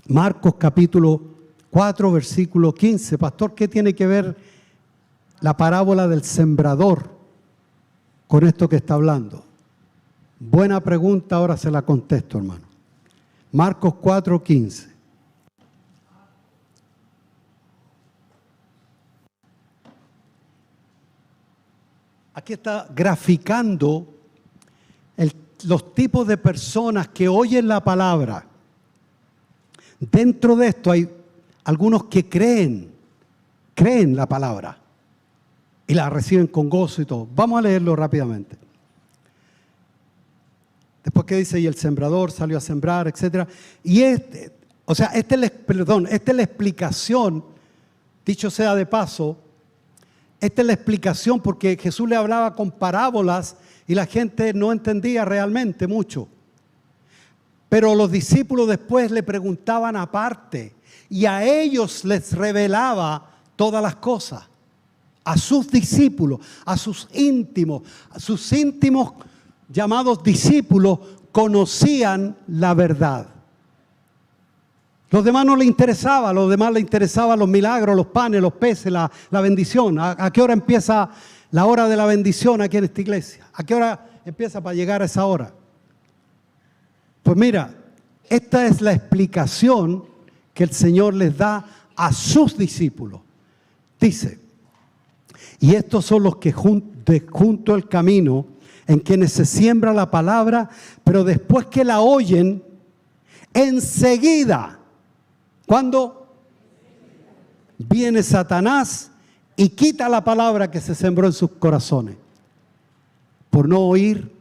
Marcos capítulo 4, versículo 15. Pastor, ¿qué tiene que ver la parábola del sembrador con esto que está hablando? Buena pregunta, ahora se la contesto, hermano. Marcos 4, 15. Aquí está graficando los tipos de personas que oyen la palabra. Dentro de esto hay algunos que creen la palabra y la reciben con gozo y todo. Vamos a leerlo rápidamente. Después que dice, y el sembrador salió a sembrar, etc. Y esta es la explicación, dicho sea de paso, esta es la explicación porque Jesús le hablaba con parábolas y la gente no entendía realmente mucho. Pero los discípulos después le preguntaban aparte y a ellos les revelaba todas las cosas. A sus discípulos, a sus íntimos llamados discípulos conocían la verdad. Los demás no les interesaba, los demás les interesaban los milagros, los panes, los peces, la bendición. ¿A qué hora empieza la hora de la bendición aquí en esta iglesia? ¿A qué hora empieza para llegar a esa hora? Pues mira, esta es la explicación que el Señor les da a sus discípulos. Dice, y estos son los que junto al camino en quienes se siembra la palabra, pero después que la oyen, enseguida, ¿cuándo? Viene Satanás y quita la palabra que se sembró en sus corazones. Por no oír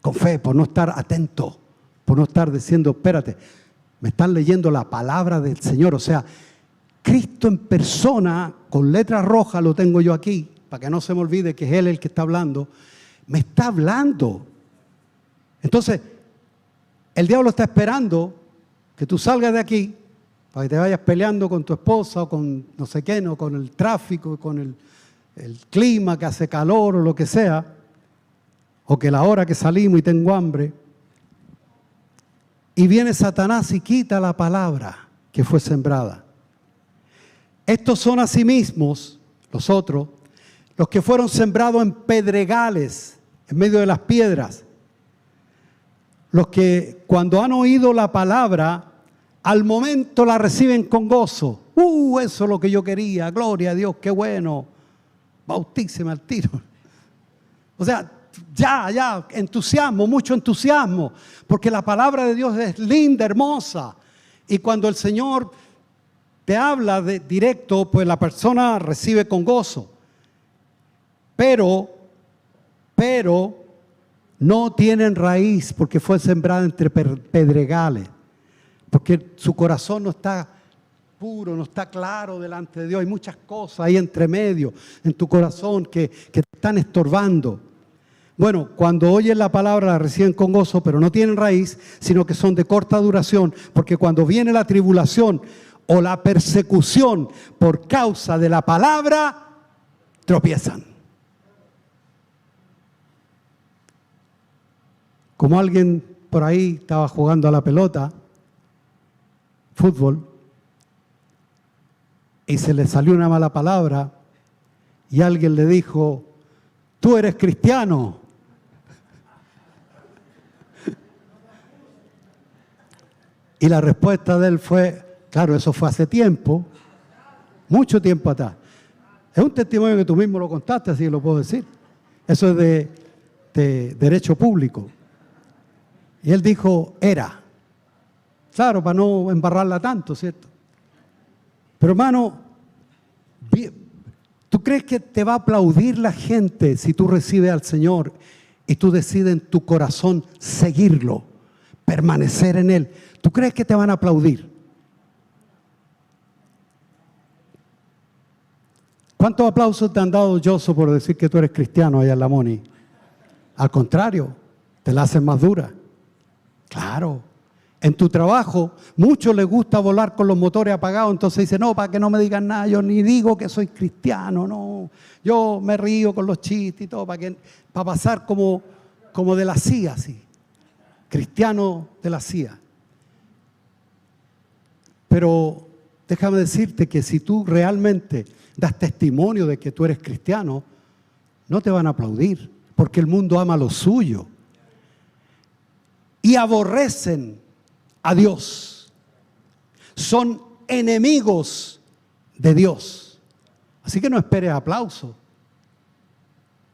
con fe, por no estar atento, por no estar diciendo, espérate, me están leyendo la palabra del Señor. O sea, Cristo en persona, con letra roja lo tengo yo aquí, para que no se me olvide que es Él el que está hablando. Me está hablando. Entonces, el diablo está esperando que tú salgas de aquí para que te vayas peleando con tu esposa o con no sé qué, o con el tráfico, con el clima que hace calor o lo que sea, o que la hora que salimos y tengo hambre. Y viene Satanás y quita la palabra que fue sembrada. Estos son asimismo, los otros, los que fueron sembrados en pedregales, en medio de las piedras. Los que cuando han oído la palabra, al momento la reciben con gozo. Eso es lo que yo quería, gloria a Dios, qué bueno. Bautíceme al tiro. O sea, ya, entusiasmo, mucho entusiasmo, porque la palabra de Dios es linda, hermosa. Y cuando el Señor te habla directo, pues la persona recibe con gozo. Pero no tienen raíz porque fue sembrada entre pedregales. Porque su corazón no está puro, no está claro delante de Dios. Hay muchas cosas ahí entre medio en tu corazón que te están estorbando. Bueno, cuando oyen la palabra la reciben con gozo, pero no tienen raíz, sino que son de corta duración. Porque cuando viene la tribulación o la persecución por causa de la palabra, tropiezan. Como alguien por ahí estaba jugando a la pelota, fútbol, y se le salió una mala palabra, y alguien le dijo, tú eres cristiano. Y la respuesta de él fue, claro, eso fue hace tiempo, mucho tiempo atrás. Es un testimonio que tú mismo lo contaste, así que lo puedo decir. Eso es de derecho público. Y él dijo, era. Claro, para no embarrarla tanto, ¿cierto? Pero hermano, ¿tú crees que te va a aplaudir la gente si tú recibes al Señor y tú decides en tu corazón seguirlo, permanecer en Él? ¿Tú crees que te van a aplaudir? ¿Cuántos aplausos te han dado, Yoso, por decir que tú eres cristiano allá en la Moni? Al contrario, te la hacen más dura. Claro. En tu trabajo, muchos les gusta volar con los motores apagados, entonces dicen, no, para que no me digan nada, yo ni digo que soy cristiano, no. Yo me río con los chistes y todo, para pasar como de la CIA, así. Cristiano de la CIA. Pero déjame decirte que si tú realmente das testimonio de que tú eres cristiano, no te van a aplaudir, porque el mundo ama lo suyo. Y aborrecen a Dios. Son enemigos de Dios. Así que no esperes aplauso.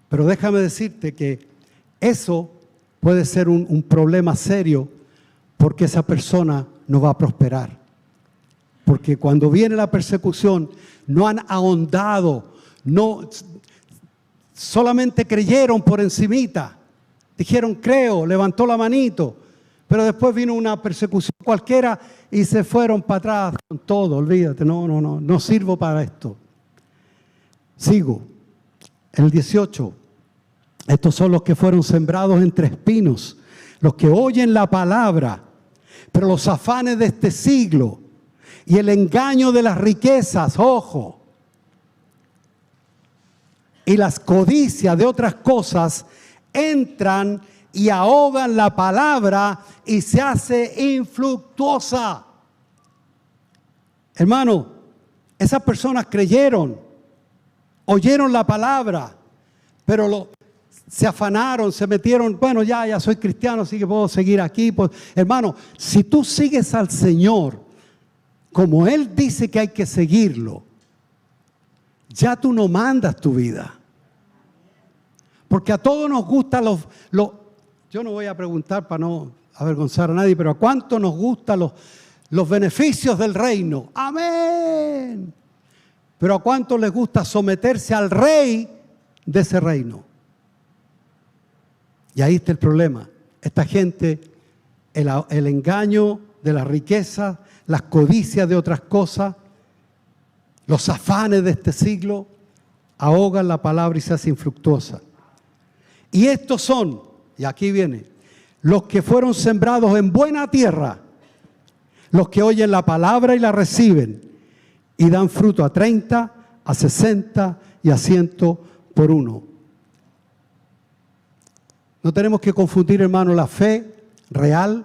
Pero déjame decirte que eso puede ser un problema serio, porque esa persona no va a prosperar. Porque cuando viene la persecución, no han ahondado, no solamente creyeron por encimita. Dijeron, creo, levantó la manito. Pero después vino una persecución cualquiera y se fueron para atrás con todo. Olvídate, no sirvo para esto. Sigo. El 18. Estos son los que fueron sembrados entre espinos, los que oyen la palabra, pero los afanes de este siglo y el engaño de las riquezas, ojo, y las codicias de otras cosas entran y ahogan la palabra y se hace infructuosa. Hermano, esas personas creyeron, oyeron la palabra, pero se afanaron, se metieron, bueno, ya soy cristiano, así que puedo seguir aquí. Pues, hermano, si tú sigues al Señor como Él dice que hay que seguirlo, ya tú no mandas tu vida. Porque a todos nos gustan yo no voy a preguntar para no avergonzar a nadie, pero ¿a cuánto nos gustan los beneficios del reino? Amén. Pero ¿a cuánto les gusta someterse al rey de ese reino? Y ahí está el problema. Esta gente, el engaño de la riqueza, las codicias de otras cosas, los afanes de este siglo, ahogan la palabra y se hace infructuosa. Y estos son, y aquí viene, los que fueron sembrados en buena tierra, los que oyen la palabra y la reciben, y dan fruto a 30, a 60 y a 100 por uno. No tenemos que confundir, hermano, la fe real,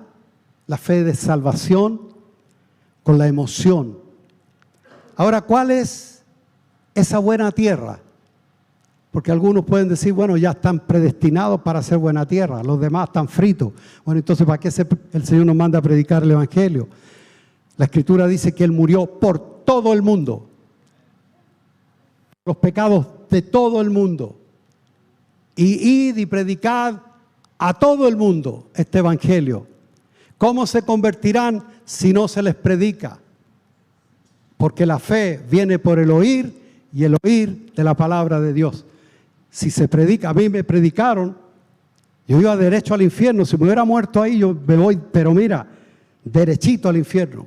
la fe de salvación, con la emoción. Ahora, ¿cuál es esa buena tierra? Porque algunos pueden decir, bueno, ya están predestinados para hacer buena tierra, los demás están fritos. Bueno, entonces, ¿para qué el Señor nos manda a predicar el Evangelio? La Escritura dice que Él murió por todo el mundo. Los pecados de todo el mundo. Y id y predicad a todo el mundo este Evangelio. ¿Cómo se convertirán si no se les predica? Porque la fe viene por el oír y el oír de la palabra de Dios. Si se predica, a mí me predicaron, yo iba derecho al infierno. Si me hubiera muerto ahí, yo me voy, pero mira, derechito al infierno.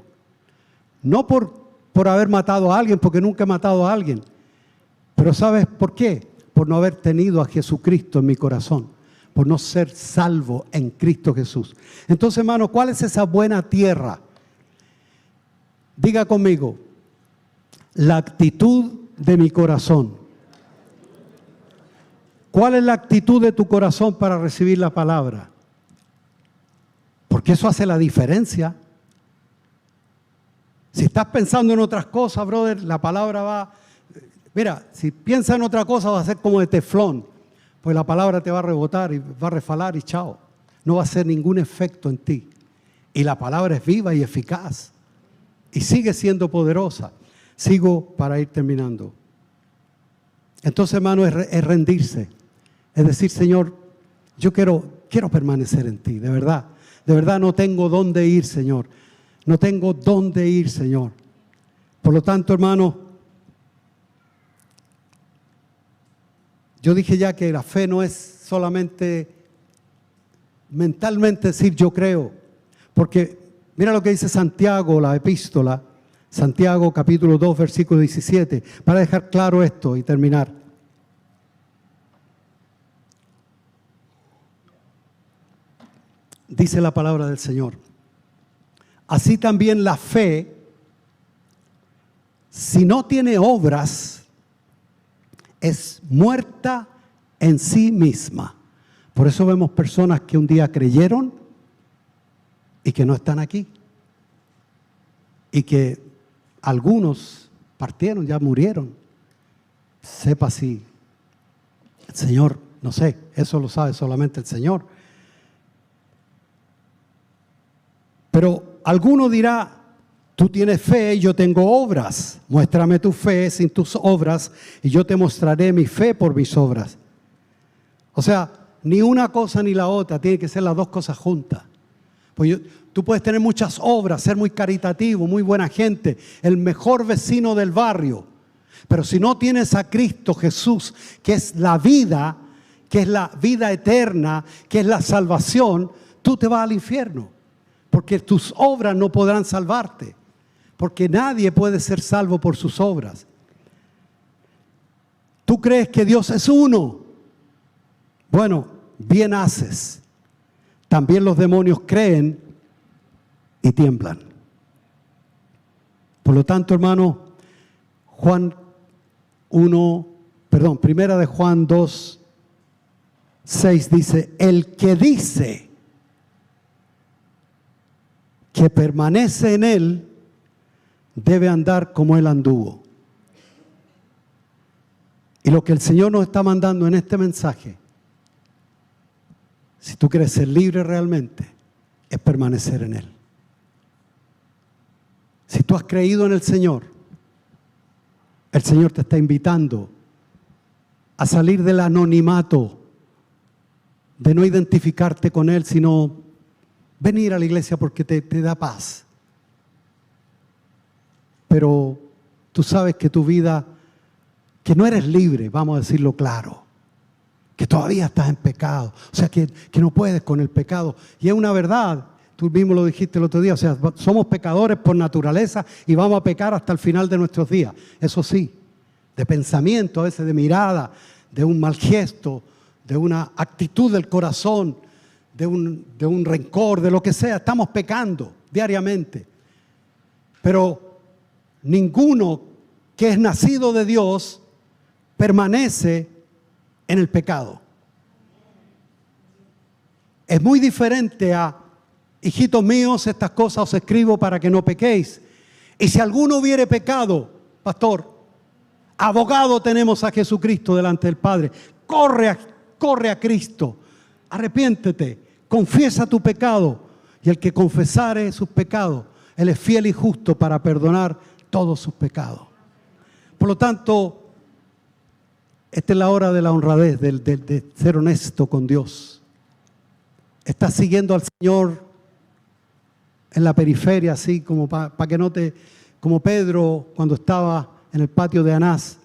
No por haber matado a alguien, porque nunca he matado a alguien. Pero ¿sabes por qué? Por no haber tenido a Jesucristo en mi corazón. Por no ser salvo en Cristo Jesús. Entonces, hermano, ¿cuál es esa buena tierra? Diga conmigo, la actitud de mi corazón. ¿Cuál es la actitud de tu corazón para recibir la palabra? Porque eso hace la diferencia. Si estás pensando en otras cosas, brother, la palabra va... Mira, si piensas en otra cosa va a ser como de teflón. Pues la palabra te va a rebotar y va a refalar y chao. No va a hacer ningún efecto en ti. Y la palabra es viva y eficaz. Y sigue siendo poderosa. Sigo para ir terminando. Entonces, hermano, es rendirse. Es decir, Señor, yo quiero permanecer en ti, de verdad. De verdad no tengo dónde ir, Señor. No tengo dónde ir, Señor. Por lo tanto, hermano, yo dije ya que la fe no es solamente mentalmente decir yo creo. Porque mira lo que dice Santiago, la epístola, Santiago capítulo 2, versículo 17, para dejar claro esto y terminar. Dice la palabra del Señor. Así también la fe, si no tiene obras, es muerta en sí misma. Por eso vemos personas que un día creyeron y que no están aquí. Y que algunos partieron, ya murieron. Sepa si el Señor, no sé, eso lo sabe solamente el Señor. Pero alguno dirá, tú tienes fe y yo tengo obras. Muéstrame tu fe sin tus obras y yo te mostraré mi fe por mis obras. O sea, ni una cosa ni la otra, tiene que ser las dos cosas juntas. Pues tú puedes tener muchas obras, ser muy caritativo, muy buena gente, el mejor vecino del barrio. Pero si no tienes a Cristo Jesús, que es la vida eterna, que es la salvación, tú te vas al infierno. Porque tus obras no podrán salvarte. Porque nadie puede ser salvo por sus obras. ¿Tú crees que Dios es uno? Bueno, bien haces. También los demonios creen y tiemblan. Por lo tanto, hermano, Primera de Juan 2, 6 dice, el que dice que permanece en él, debe andar como él anduvo. Y lo que el Señor nos está mandando en este mensaje, si tú quieres ser libre realmente, es permanecer en él. Si tú has creído en el Señor te está invitando a salir del anonimato, de no identificarte con él, sino venir a la iglesia porque te da paz. Pero tú sabes que tu vida, que no eres libre, vamos a decirlo claro, que todavía estás en pecado, o sea que no puedes con el pecado. Y es una verdad, tú mismo lo dijiste el otro día, o sea, somos pecadores por naturaleza y vamos a pecar hasta el final de nuestros días. Eso sí, de pensamiento, a veces de mirada, de un mal gesto, de una actitud del corazón, de un rencor, de lo que sea, estamos pecando diariamente. Pero ninguno que es nacido de Dios permanece en el pecado. Es muy diferente a, hijitos míos, estas cosas os escribo para que no pequéis. Y si alguno hubiere pecado, pastor, abogado tenemos a Jesucristo delante del Padre. Corre a Cristo, arrepiéntete, confiesa tu pecado, y el que confesare sus pecados, Él es fiel y justo para perdonar todos sus pecados. Por lo tanto, esta es la hora de la honradez, de ser honesto con Dios. Estás siguiendo al Señor en la periferia, así como para que no te... Como Pedro cuando estaba en el patio de Anás,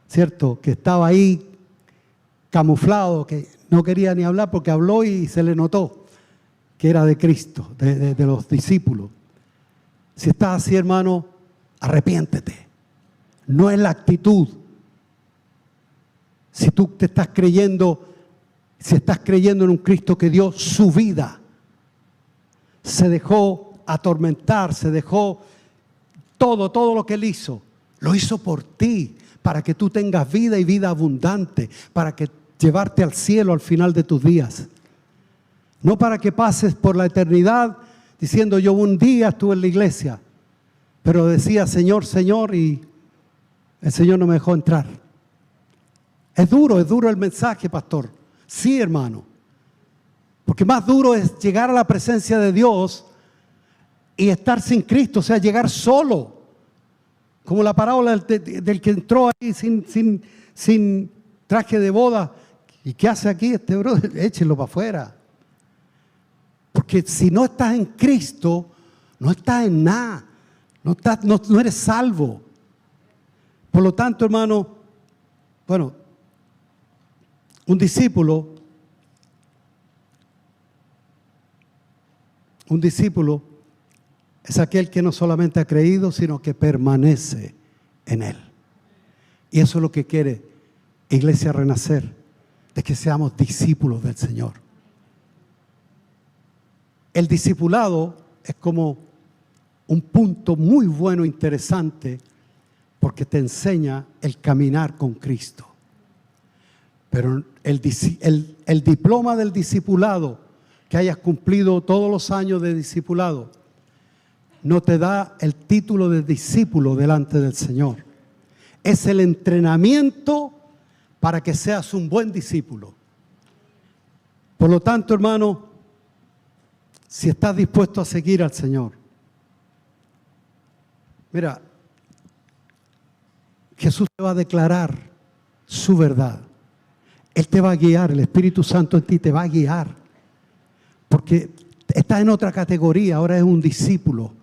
¿cierto? Que estaba ahí camuflado, que no quería ni hablar porque habló y se le notó que era de Cristo, de los discípulos. Si estás así, hermano, arrepiéntete. No es la actitud. Si tú te estás creyendo, si estás creyendo en un Cristo que dio su vida, se dejó atormentar, se dejó todo lo que Él hizo, lo hizo por ti, para que tú tengas vida y vida abundante, para que llevarte al cielo al final de tus días. No para que pases por la eternidad diciendo yo un día estuve en la iglesia, pero decía Señor, Señor, y el Señor no me dejó entrar. Es duro el mensaje, pastor. Sí, hermano. Porque más duro es llegar a la presencia de Dios y estar sin Cristo, o sea, llegar solo. Como la parábola del que entró ahí sin traje de boda. ¿Y qué hace aquí este brother? Échenlo para afuera. Porque si no estás en Cristo, no estás en nada. No eres salvo. Por lo tanto, hermano, bueno, un discípulo es aquel que no solamente ha creído, sino que permanece en Él. Y eso es lo que quiere Iglesia Renacer, de que seamos discípulos del Señor. El discipulado es como un punto muy bueno, interesante, porque te enseña el caminar con Cristo. Pero el diploma del discipulado, que hayas cumplido todos los años de discipulado, no te da el título de discípulo delante del Señor. Es el entrenamiento para que seas un buen discípulo. Por lo tanto, hermano, si estás dispuesto a seguir al Señor, mira, Jesús te va a declarar su verdad. Él te va a guiar, el Espíritu Santo en ti te va a guiar. Porque estás en otra categoría, ahora es un discípulo.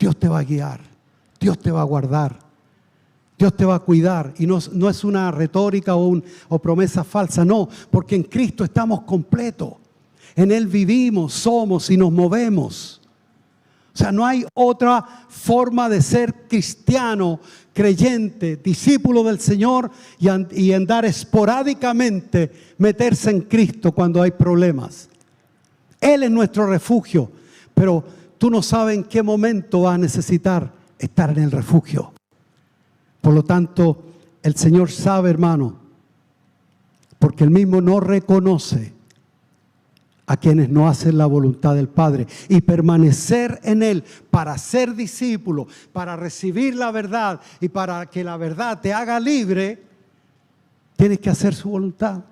Dios te va a guiar, Dios te va a guardar, Dios te va a cuidar. Y no es una retórica o promesa falsa, no, porque en Cristo estamos completos. En Él vivimos, somos y nos movemos. O sea, no hay otra forma de ser cristiano, creyente, discípulo del Señor y andar esporádicamente, meterse en Cristo cuando hay problemas. Él es nuestro refugio, pero tú no sabes en qué momento vas a necesitar estar en el refugio. Por lo tanto, el Señor sabe, hermano, porque Él mismo no reconoce a quienes no hacen la voluntad del Padre. Y permanecer en Él para ser discípulo, para recibir la verdad y para que la verdad te haga libre, tienes que hacer su voluntad,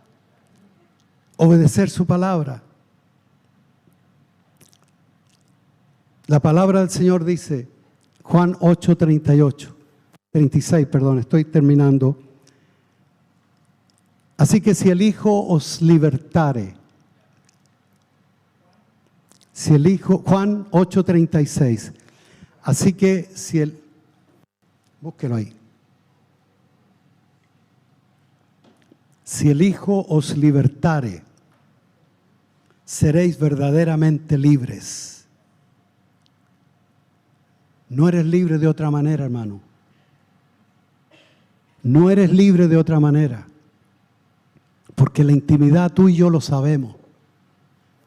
obedecer su palabra. La palabra del Señor dice, Juan 8:36, estoy terminando. Así que si el Hijo os libertare, Juan 8:36, así que búsquelo ahí. Si el Hijo os libertare, seréis verdaderamente libres. No eres libre de otra manera, hermano. No eres libre de otra manera. Porque la intimidad tú y yo lo sabemos,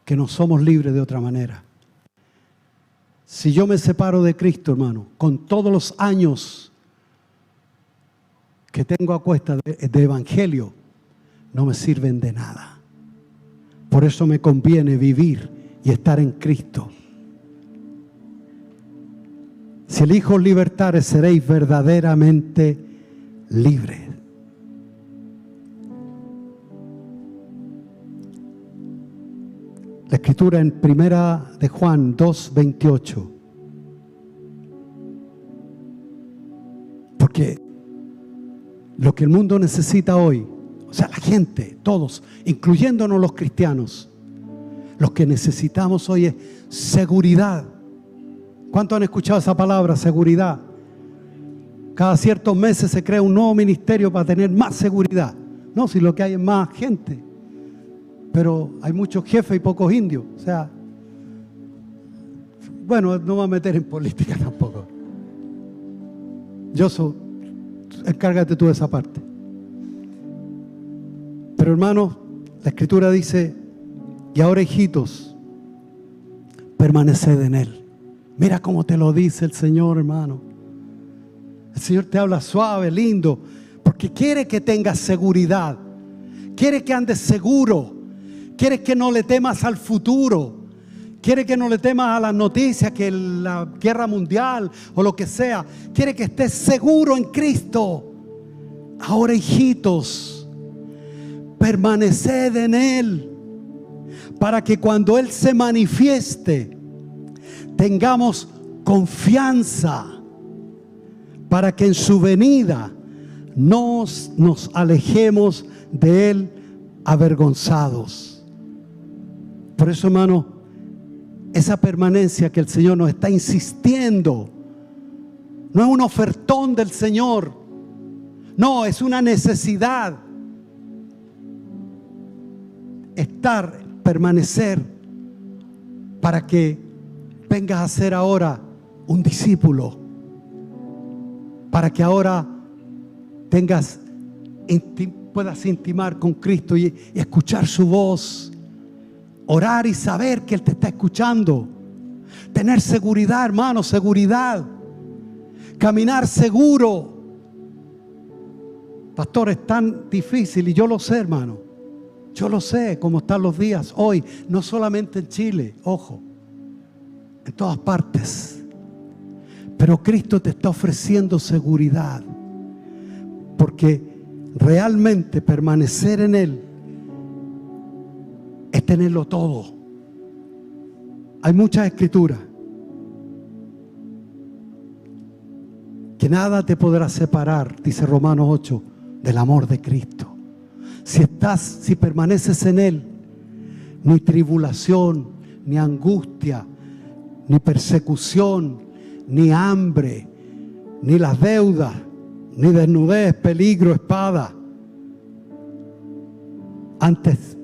que no somos libres de otra manera. Si yo me separo de Cristo, hermano, con todos los años que tengo a cuesta de evangelio, no me sirven de nada. Por eso me conviene vivir y estar en Cristo. Si el Hijo os libertare, seréis verdaderamente libres. La Escritura en 1 de Juan 2:28. Porque lo que el mundo necesita hoy, o sea, la gente, todos, incluyéndonos los cristianos, lo que necesitamos hoy es seguridad. ¿Cuántos han escuchado esa palabra, seguridad? Cada ciertos meses se crea un nuevo ministerio para tener más seguridad. No, si lo que hay es más gente. Pero hay muchos jefes y pocos indios. O sea, bueno, no me voy a meter en política tampoco. Encárgate tú de esa parte. Pero hermanos, la Escritura dice, y ahora hijitos, permaneced en Él. Mira cómo te lo dice el Señor, hermano. El Señor te habla suave, lindo, porque quiere que tengas seguridad. Quiere que andes seguro. Quiere que no le temas al futuro. Quiere que no le temas a las noticias, que la guerra mundial o lo que sea. Quiere que estés seguro en Cristo. Ahora, hijitos, permaneced en Él, para que cuando Él se manifieste, tengamos confianza, para que en su venida nos alejemos de Él avergonzados. Por eso, hermano, esa permanencia que el Señor nos está insistiendo. No es un ofertón del Señor. No, es una necesidad. Permanecer para que vengas a ser ahora un discípulo. Para que ahora puedas intimar con Cristo y escuchar su voz. Orar y saber que Él te está escuchando. Tener seguridad, hermano, seguridad. Caminar seguro. Pastor, es tan difícil y yo lo sé, hermano. Yo lo sé cómo están los días hoy, no solamente en Chile, ojo, en todas partes. Pero Cristo te está ofreciendo seguridad, porque realmente permanecer en Él es tenerlo todo. Hay muchas escrituras que nada te podrá separar, dice Romanos 8, del amor de Cristo. Si permaneces en Él, ni tribulación, ni angustia, ni persecución, ni hambre, ni las deudas, ni desnudez, peligro, espada. Antes,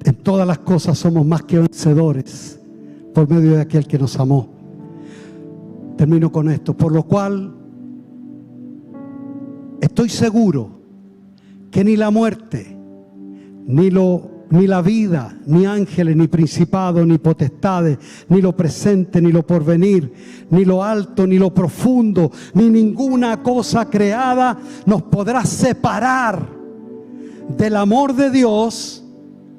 en todas las cosas somos más que vencedores por medio de aquel que nos amó. Termino con esto. Por lo cual, estoy seguro que ni la muerte, ni la vida, ni ángeles, ni principados, ni potestades, ni lo presente, ni lo porvenir, ni lo alto, ni lo profundo, ni ninguna cosa creada nos podrá separar del amor de Dios.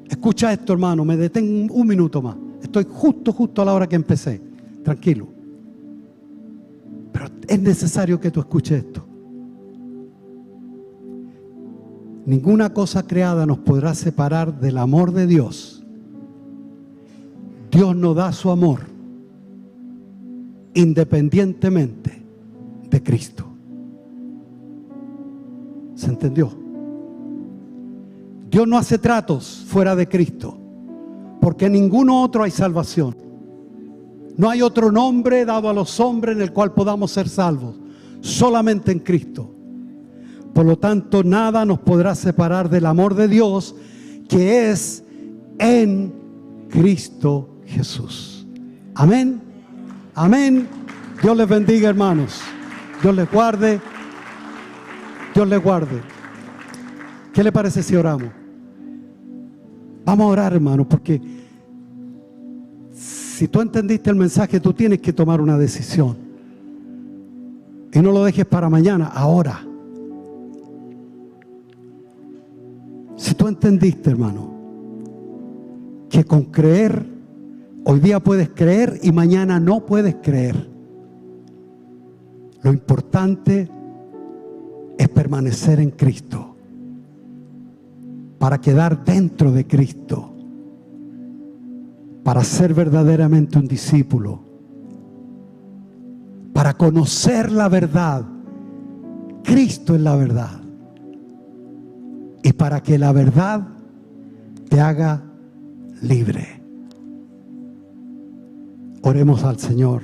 Escucha esto, hermano, me detengo un minuto más. Estoy justo a la hora que empecé. Tranquilo. Pero es necesario que tú escuches esto. Ninguna cosa creada nos podrá separar del amor de Dios. Dios nos da su amor independientemente de Cristo. ¿Se entendió? Dios no hace tratos fuera de Cristo, porque en ninguno otro hay salvación. No hay otro nombre dado a los hombres en el cual podamos ser salvos, solamente en Cristo. Por lo tanto, nada nos podrá separar del amor de Dios que es en Cristo Jesús. Amén. Amén. Dios les bendiga, hermanos. Dios les guarde. Dios les guarde. ¿Qué le parece si oramos? Vamos a orar, hermanos, porque si tú entendiste el mensaje, tú tienes que tomar una decisión. Y no lo dejes para mañana, ahora. Si tú entendiste, hermano, que con creer, hoy día puedes creer y mañana no puedes creer. Lo importante es permanecer en Cristo, para quedar dentro de Cristo, para ser verdaderamente un discípulo, para conocer la verdad. Cristo es la verdad. Y para que la verdad te haga libre. Oremos al Señor.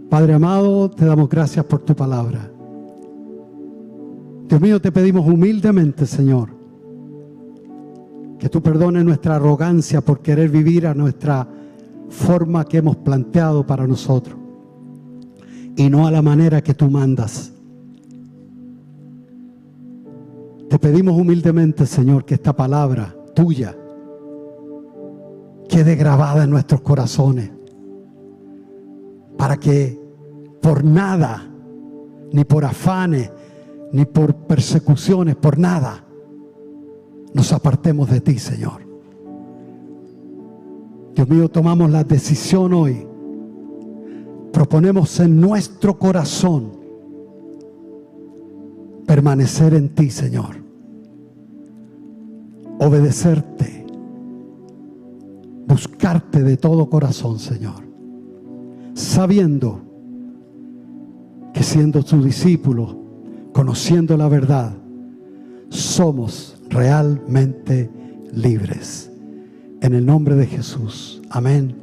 Padre amado, te damos gracias por tu palabra. Dios mío, te pedimos humildemente, Señor, que tú perdones nuestra arrogancia por querer vivir a nuestra forma que hemos planteado para nosotros y no a la manera que tú mandas. Te pedimos humildemente, Señor, que esta palabra tuya quede grabada en nuestros corazones, para que por nada, ni por afanes, ni por persecuciones, por nada, nos apartemos de ti, Señor. Dios mío, tomamos la decisión hoy. Proponemos en nuestro corazón permanecer en ti, Señor. Obedecerte. Buscarte de todo corazón, Señor. Sabiendo que siendo tus discípulos, conociendo la verdad, somos realmente libres. en el nombre de Jesús. Amén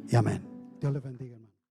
y amén. Dios les bendiga.